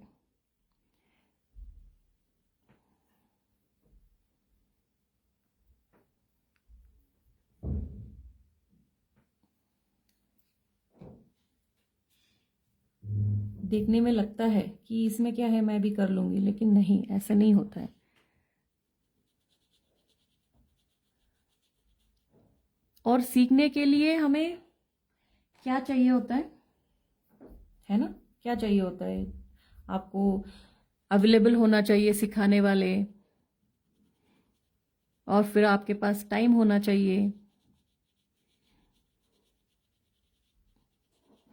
A: देखने में लगता है कि इसमें क्या है, मैं भी कर लूंगी, लेकिन नहीं, ऐसा नहीं होता है। और सीखने के लिए हमें क्या चाहिए होता है ना, क्या चाहिए होता है आपको? अवेलेबल होना चाहिए सिखाने वाले, और फिर आपके पास टाइम होना चाहिए,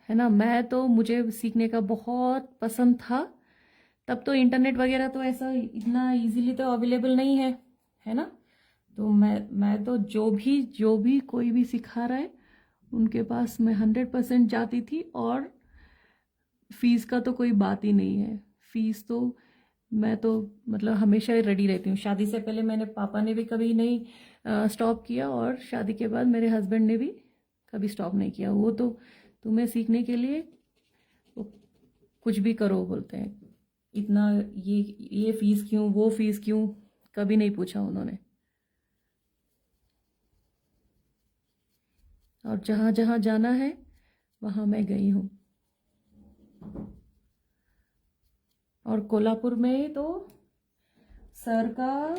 A: है ना। मैं तो, मुझे सीखने का बहुत पसंद था। तब तो इंटरनेट वगैरह तो ऐसा इतना इजीली तो अवेलेबल नहीं है ना। तो मैं तो जो भी कोई भी सिखा रहा है उनके पास मैं 100% जाती थी। और फीस का तो कोई बात ही नहीं है। फीस तो मैं तो मतलब हमेशा ही रेडी रहती हूँ। शादी से पहले मैंने, पापा ने भी कभी नहीं स्टॉप किया, और शादी के बाद मेरे हस्बैंड ने भी कभी स्टॉप नहीं किया। वो तो तुम्हें सीखने के लिए वो कुछ भी करो बोलते हैं। इतना ये फीस क्यों, वो फीस क्यों, कभी नहीं पूछा उन्होंने। और जहाँ जहाँ जाना है वहाँ मैं गई हूँ। और कोल्हापुर में तो सर का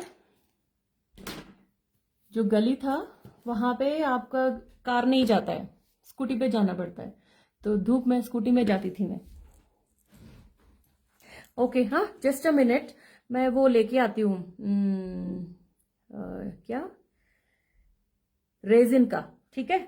A: जो गली था वहाँ पे आपका कार नहीं जाता है, स्कूटी पे जाना पड़ता है। तो धूप में स्कूटी में जाती थी मैं। ओके, हाँ, जस्ट अ मिनट, मैं वो लेके आती हूँ। क्या, रेजिन का, ठीक है।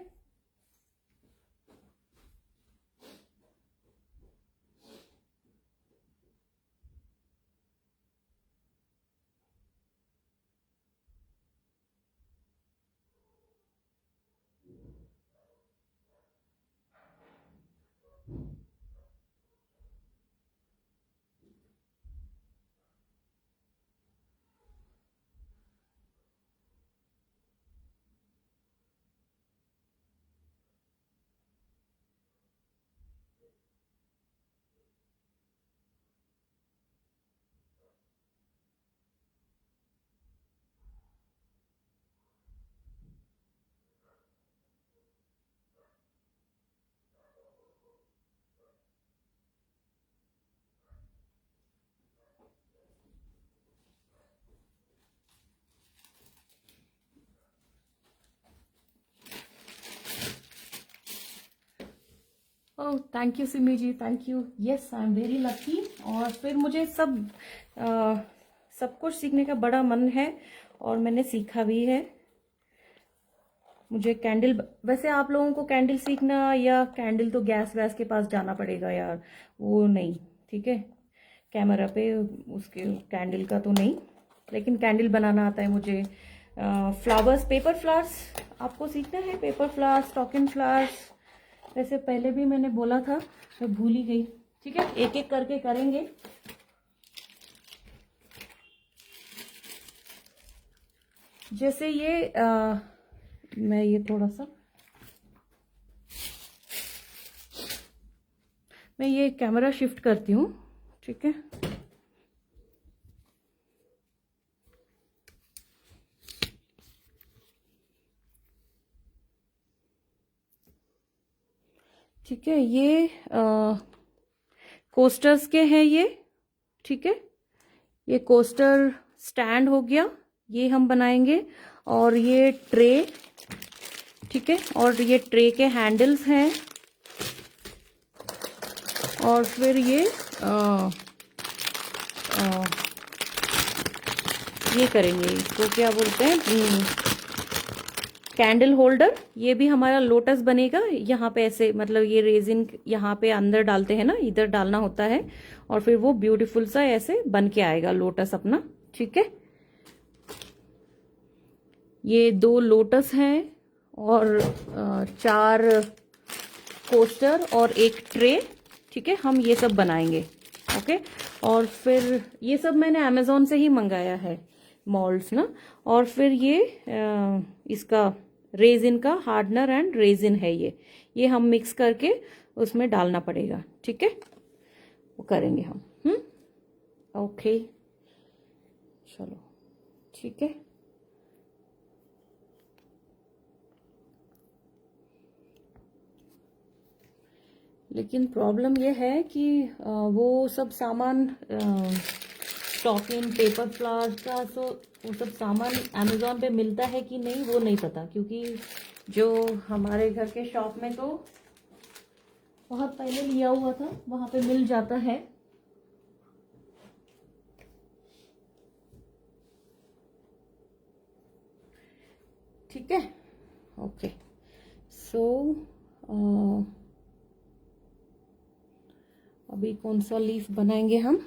A: Oh, thank you Simi ji, thank you. Yes, I am very lucky. और फिर मुझे सब कुछ सीखने का बड़ा मन है, और मैंने सीखा भी है। मुझे कैंडल, वैसे आप लोगों को कैंडल सीखना, या कैंडल तो गैस वैस के पास जाना पड़ेगा यार, वो नहीं, ठीक है। कैमरा पे उसके कैंडल का तो नहीं, लेकिन कैंडल बनाना आता है मुझे। फ्लावर्स, पेपर फ्लावर्स आपको सीखना है, पेपर फ्लावर्स, स्टॉकिंग फ्लावर्स। वैसे पहले भी मैंने बोला था, मैं भूल ही गई। ठीक है, एक एक करके करेंगे। जैसे ये मैं ये थोड़ा सा, मैं ये कैमरा शिफ्ट करती हूँ, ठीक है। ठीक है, ये कोस्टर्स के हैं ये, ठीक है। ये कोस्टर स्टैंड हो गया, ये हम बनाएंगे। और ये ट्रे, ठीक है, और ये ट्रे के हैंडल्स हैं। और फिर ये करेंगे, इसको क्या बोलते हैं, कैंडल होल्डर। ये भी हमारा लोटस बनेगा। यहाँ पे ऐसे, मतलब ये रेजिन यहाँ पे अंदर डालते हैं ना, इधर डालना होता है, और फिर वो ब्यूटीफुल सा ऐसे बन के आएगा लोटस अपना, ठीक है। ये 2 लोटस हैं, और 4 कोस्टर, और एक ट्रे, ठीक है। हम ये सब बनाएंगे, ओके। और फिर ये सब मैंने अमेज़ॉन से ही मंगाया है, मॉल्ड्स ना। और फिर ये इसका रेजिन का हार्डनर एंड रेजिन है, ये हम मिक्स करके उसमें डालना पड़ेगा, ठीक है। वो करेंगे हम, ओके, चलो, ठीक है। लेकिन प्रॉब्लम ये है कि वो सब सामान, स्टॉकिंग, पेपर फ्लावर्स का, सो वो सब सामान अमेज़ॉन पे मिलता है कि नहीं वो नहीं पता, क्योंकि जो हमारे घर के शॉप में तो बहुत पहले लिया हुआ था, वहाँ पे मिल जाता है। सो अभी कौन सा लीफ बनाएंगे हम?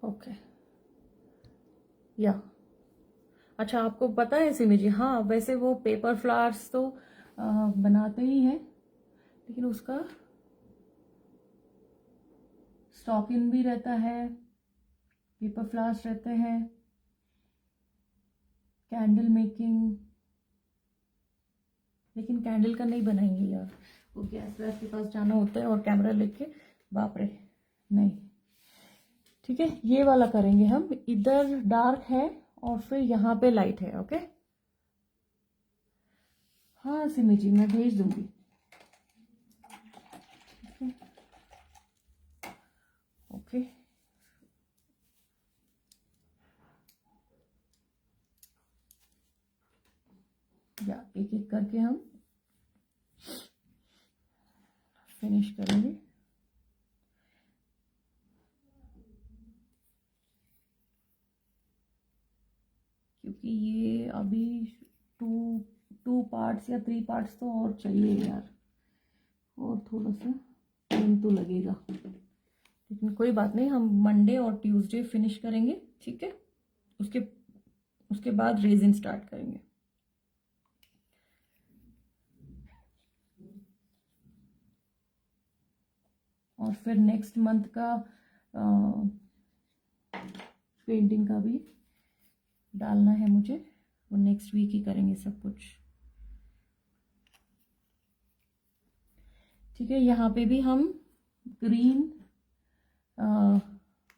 A: ओके या अच्छा, आपको पता है सिमी जी, हाँ वैसे वो पेपर फ्लावर्स तो बनाते ही हैं, लेकिन उसका स्टॉकिन भी रहता है, पेपर फ्लावर्स रहते हैं, कैंडल मेकिंग, लेकिन कैंडल का नहीं बनाएंगे यार, वो गैस वैस के पास जाना होता है और कैमरा लेके, बाप रे नहीं। ठीक है, ये वाला करेंगे हम, इधर डार्क है और फिर यहाँ पे लाइट है। ओके हाँ सिमी जी, मैं भेज दूंगी। ओके या एक एक करके हम फिनिश करेंगे। क्योंकि ये अभी टू पार्ट्स या 3 पार्ट्स तो और चाहिए यार, और थोड़ा सा टाइम तो लगेगा, लेकिन कोई बात नहीं, हम मंडे और ट्यूसडे फिनिश करेंगे। ठीक है, उसके बाद रेजिन स्टार्ट करेंगे। और फिर नेक्स्ट मंथ का पेंटिंग का भी डालना है मुझे, वो नेक्स्ट वीक ही करेंगे सब कुछ। ठीक है, यहाँ पे भी हम ग्रीन,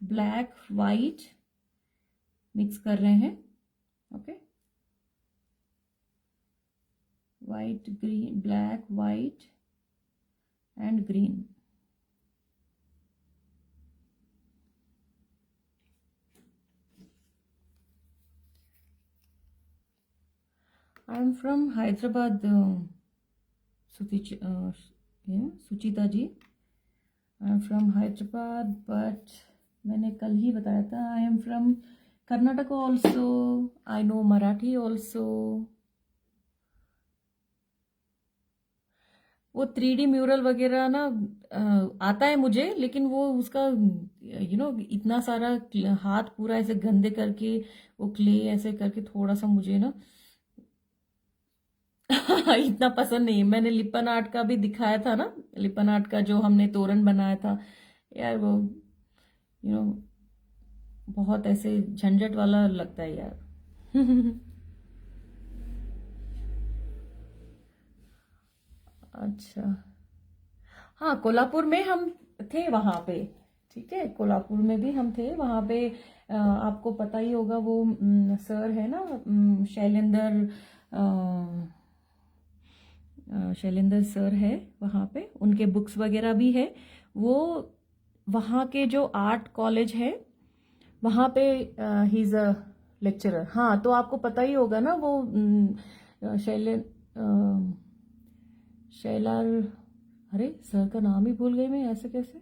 A: ब्लैक, वाइट मिक्स कर रहे हैं। Okay, white, green, black, white and green. I am from Hyderabad, Suchita ji, I am from Hyderabad, but मैंने कल ही बताया था I am from Karnataka also, I know Marathi also. वो 3D म्यूरल वगैरह ना आता है मुझे, लेकिन वो उसका इतना सारा हाथ पूरा ऐसे गंदे करके वो क्ले ऐसे करके थोड़ा सा मुझे ना इतना पसंद नहीं है। मैंने लिपन आर्ट का भी दिखाया था ना, लिपन आर्ट का जो हमने तोरण बनाया था यार, वो यू नो बहुत ऐसे झंझट वाला लगता है यार। अच्छा हाँ, कोल्हापुर में हम थे वहां पे। ठीक है, कोल्हापुर में भी हम थे वहां पे। आपको पता ही होगा वो सर है ना, शैलेंद्र, शैलेंद्र सर है वहाँ पे, उनके बुक्स वगैरह भी है। वो वहाँ के जो आर्ट कॉलेज है वहाँ पे ही इज अ लेक्चरर। हाँ, तो आपको पता ही होगा ना वो शैलार, अरे सर का नाम ही भूल गई मैं, ऐसे कैसे,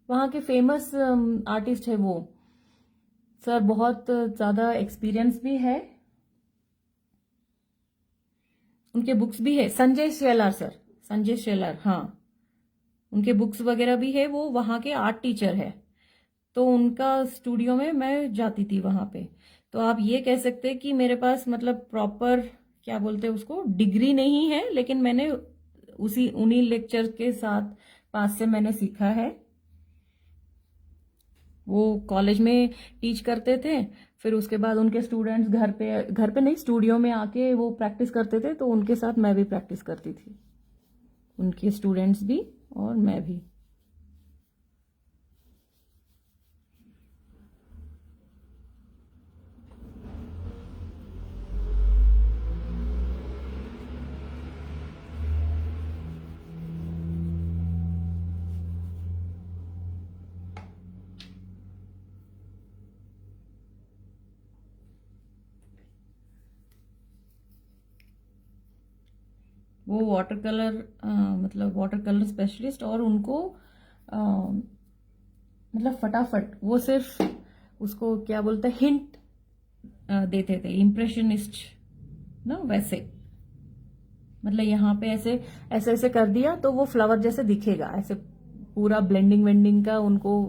A: वहाँ के फेमस आर्टिस्ट है वो सर, बहुत ज़्यादा एक्सपीरियंस भी है, उनके बुक्स भी है। संजय शेलार सर, संजय शेलार, हाँ, उनके बुक्स वगैरह भी है। वो वहाँ के आर्ट टीचर है, तो उनका स्टूडियो में मैं जाती थी वहाँ पे। तो आप ये कह सकते हैं कि मेरे पास मतलब प्रॉपर क्या बोलते हैं उसको, डिग्री नहीं है, लेकिन मैंने उन्हीं लेक्चर के साथ पास से मैंने सीखा है। वो कॉलेज में टीच करते थे, फिर उसके बाद उनके स्टूडेंट्स घर पे नहीं, स्टूडियो में आके वो प्रैक्टिस करते थे, तो उनके साथ मैं भी प्रैक्टिस करती थी, उनके स्टूडेंट्स भी और मैं भी। वो वाटर कलर मतलब वाटर कलर स्पेशलिस्ट, और उनको मतलब फटाफट वो सिर्फ उसको क्या बोलते हैं, हिंट देते थे, इम्प्रेशनिस्ट ना, वैसे मतलब यहाँ पे ऐसे ऐसे ऐसे कर दिया तो वो फ्लावर जैसे दिखेगा, ऐसे पूरा ब्लेंडिंग वेंडिंग का उनको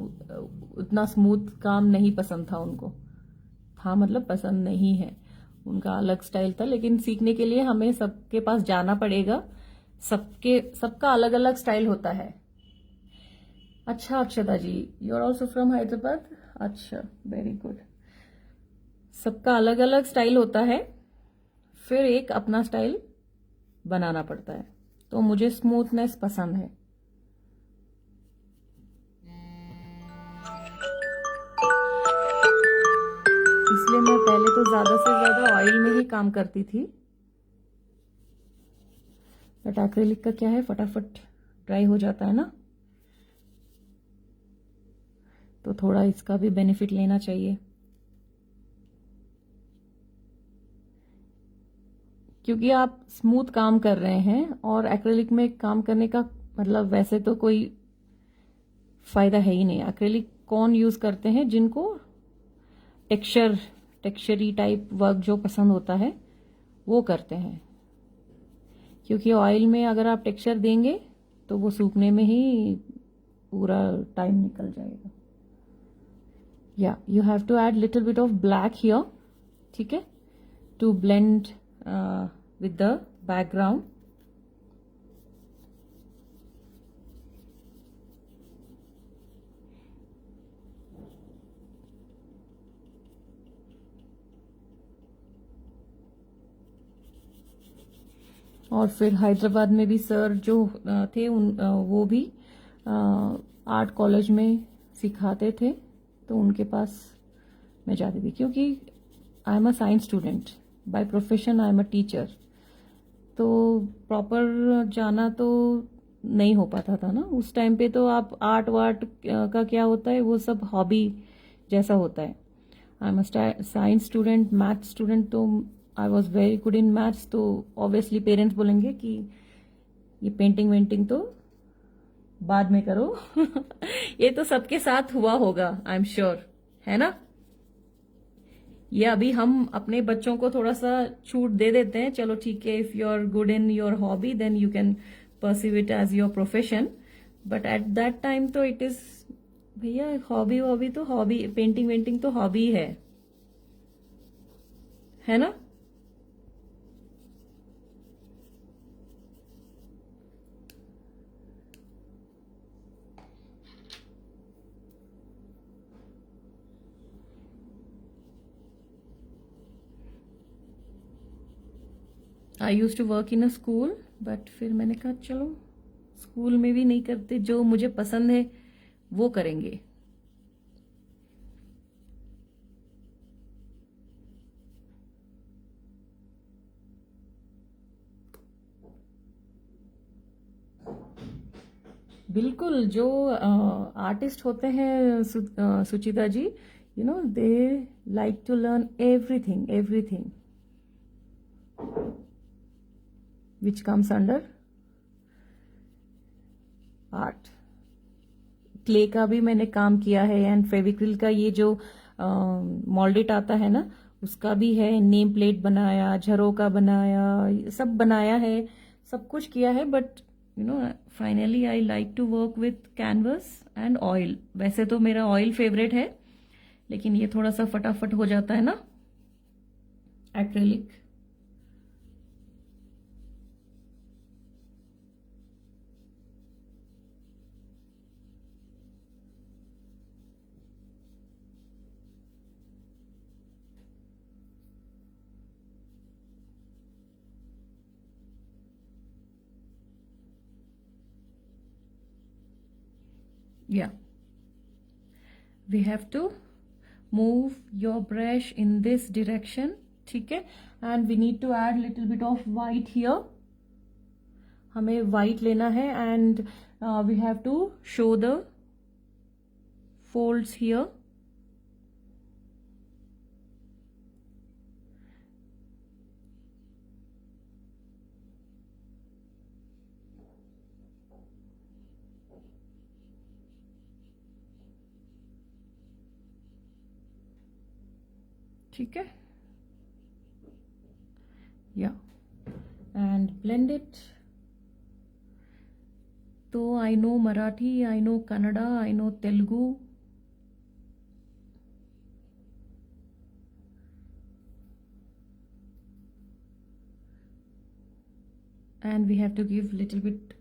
A: उतना स्मूथ काम नहीं पसंद था उनको। हाँ मतलब पसंद नहीं है, उनका अलग स्टाइल था, लेकिन सीखने के लिए हमें सबके पास जाना पड़ेगा, सबका अलग अलग स्टाइल होता है। अच्छा Akshata ji, you are also from Hyderabad. अच्छा, वेरी गुड। सबका अलग अलग स्टाइल होता है, फिर एक अपना स्टाइल बनाना पड़ता है। तो मुझे स्मूथनेस पसंद है। इसलिए मैं पहले तो ज्यादा से ज्यादा ऑयल में ही काम करती थी, बट एक्रेलिक का क्या है, फटाफट ड्राई हो जाता है ना, तो थोड़ा इसका भी बेनिफिट लेना चाहिए। क्योंकि आप स्मूथ काम कर रहे हैं, और एक्रेलिक में काम करने का मतलब वैसे तो कोई फायदा है ही नहीं। एक्रेलिक कौन यूज करते हैं, जिनको टेक्सचरी टाइप वर्क जो पसंद होता है वो करते हैं। क्योंकि ऑयल में अगर आप टेक्सचर देंगे तो वो सूखने में ही पूरा टाइम निकल जाएगा। Yeah you have to add little bit of black here, ठीक है, to blend with the background. और फिर हैदराबाद में भी सर जो थे वो भी आर्ट कॉलेज में सिखाते थे, तो उनके पास मैं जाती थी। क्योंकि I am a science student by profession, I am a teacher, तो प्रॉपर जाना तो नहीं हो पाता था ना उस टाइम पे। तो आप आर्ट वार्ट का क्या होता है, वो सब हॉबी जैसा होता है। I am science student, math student, तो I was very good in maths. तो ऑब्वियसली पेरेंट्स बोलेंगे कि ये पेंटिंग वेंटिंग तो बाद में करो। ये तो सबके साथ हुआ होगा, आई एम श्योर, है ना। ये अभी हम अपने बच्चों को थोड़ा सा छूट दे देते हैं, चलो ठीक है, if you are good in your hobby then you can perceive it as your profession. But at that time तो इट इज, भैया हॉबी वॉबी तो हॉबी, पेंटिंग वेंटिंग तो हॉबी है ना। I use to work in a school, but फिर मैंने कहा चलो स्कूल में भी नहीं करते, जो मुझे पसंद है वो करेंगे। बिल्कुल, जो आर्टिस्ट होते हैं Suchita ji, you know they like to learn everything everything which comes under art. Clay का भी मैंने काम किया है, एंड फेविक्रिल का ये जो मॉल्डेट आता है ना, उसका भी है। नेम प्लेट बनाया, झरों का बनाया, सब बनाया है, सब कुछ किया है। But you know finally I like to work with canvas and oil. वैसे तो मेरा ऑयल फेवरेट है, लेकिन ये थोड़ा सा फटाफट हो जाता है ना acrylic. Yeah, we have to move your brush in this direction, ठीक है, and we need to add little bit of white here. हमें white लेना है, and we have to show the folds here. ठीक है, या एंड ब्लेंड इट. तो I know Marathi, I know Kannada, I know Telugu. And we have to give little bit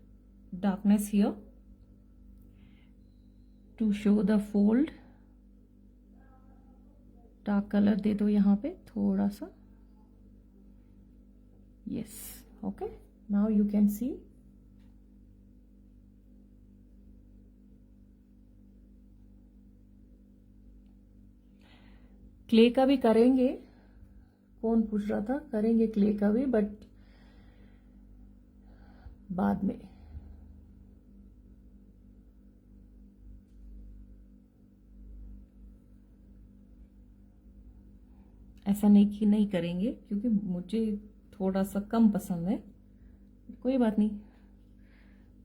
A: darkness here to show the fold. Dark colour दे दो यहाँ पे थोड़ा सा. Yes, okay, now you can see. Clay का भी करेंगे, कौन पूछ रहा था, करेंगे क्ले का भी, बट बाद में. ऐसा नहीं कि नहीं करेंगे, क्योंकि मुझे थोड़ा सा कम पसंद है. कोई बात नहीं,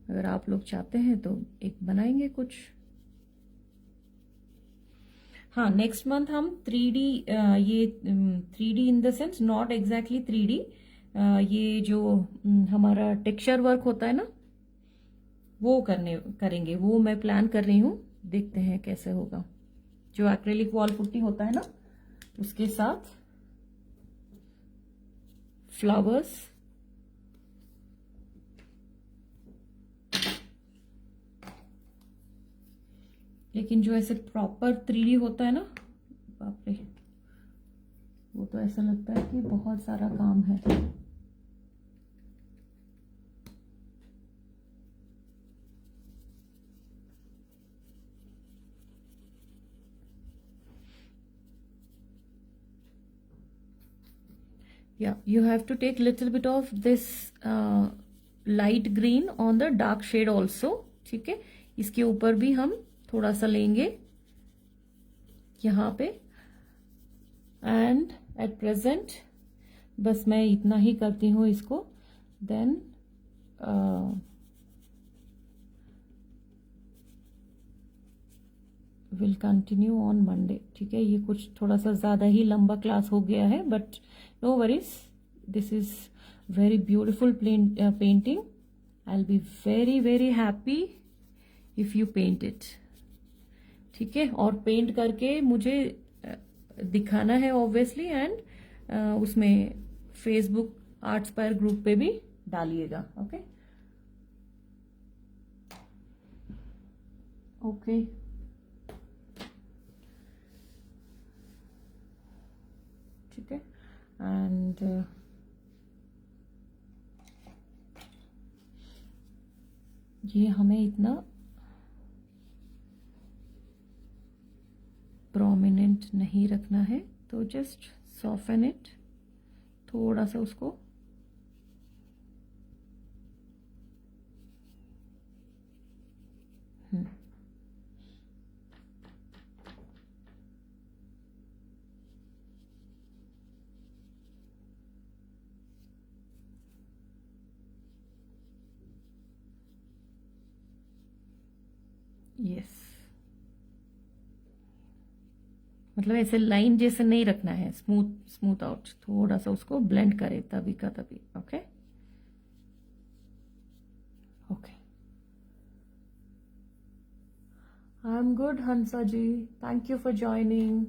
A: अगर आप लोग चाहते हैं तो एक बनाएंगे कुछ. हाँ, नेक्स्ट मंथ हम 3D, ये 3D in the sense not exactly 3D, ये जो हमारा टेक्सचर वर्क होता है ना, वो करेंगे. वो मैं प्लान कर रही हूँ, देखते हैं कैसे होगा. जो एक्रेलिक वॉल पुट्टी होता है ना, उसके साथ फ्लावर्स. लेकिन जो ऐसे प्रॉपर 3D होता है ना, बाप रे, वो तो ऐसा लगता है कि बहुत सारा काम है. Yeah, you have to take little bit of this light green on the dark shade also. ठीक है, इसके ऊपर भी हम थोड़ा सा लेंगे यहाँ पे. एंड एट प्रेजेंट बस मैं इतना ही करती हूँ इसको. Then will continue on Monday. ठीक है, ये कुछ थोड़ा सा ज्यादा ही लंबा क्लास हो गया है, but no worries, this is very beautiful painting. I will be very very happy if you paint it. ठीक है, और पेंट करके मुझे दिखाना है ऑब्वियसली, एंड उसमें फेसबुक आर्टस्पायर ग्रुप पे भी डालिएगा. ओके ओके, ठीक है. एंड ये हमें इतना प्रोमिनेंट नहीं रखना है, तो जस्ट सॉफ्टन इट थोड़ा सा उसको. यस, मतलब ऐसे लाइन जैसे नहीं रखना है, स्मूथ आउट, थोड़ा सा उसको ब्लेंड करे तभी का तभी. Okay okay, I am good Hansa ji, thank you for joining.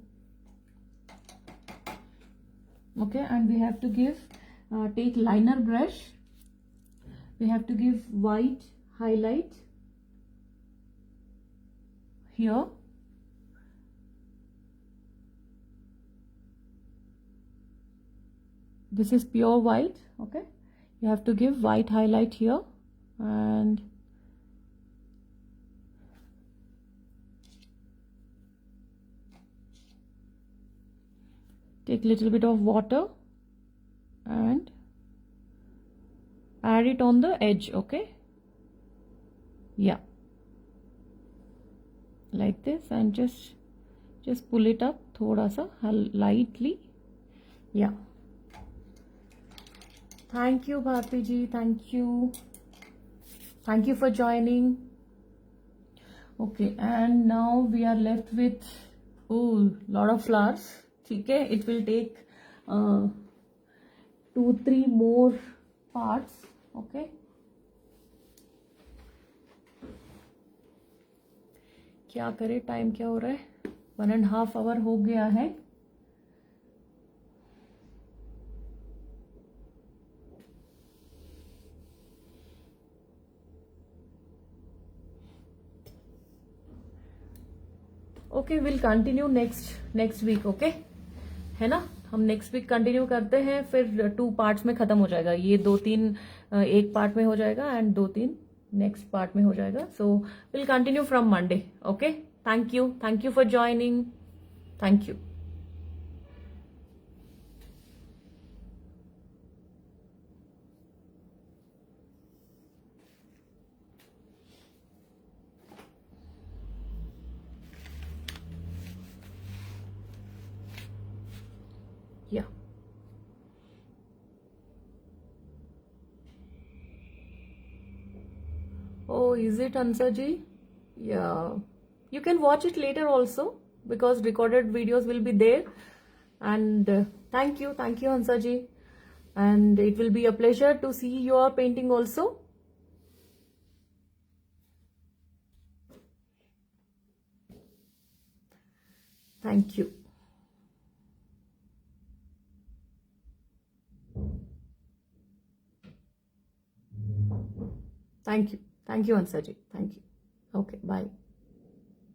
A: Okay, and we have to give take liner brush. We have to give white highlight here. This is pure white. Okay, you have to give white highlight here, and take little bit of water and add it on the edge. Okay, yeah, like this, and just pull it up thoda sa lightly. Yeah, thank you Bharti ji, thank you for joining. Okay, and now we are left with lot of flowers. ठीक है, it will take 2-3 more parts. Okay, क्या करें, time क्या हो रहा है, 1.5 hour हो गया है. Okay, will continue next week. Okay, है ना, हम नेक्स्ट वीक कंटिन्यू करते हैं. फिर 2 पार्ट्स में खत्म हो जाएगा ये. 2-3 एक पार्ट में हो जाएगा एंड 2-3 नेक्स्ट पार्ट में हो जाएगा. So will continue from Monday. Okay, thank you for joining. Thank you. या oh, is it Ansa ji? Yeah, you can watch it later also because recorded videos will be there. And thank you Ansa ji, and it will be a pleasure to see your painting also. Thank you. Thank you Ansa ji. Thank you. Okay, bye.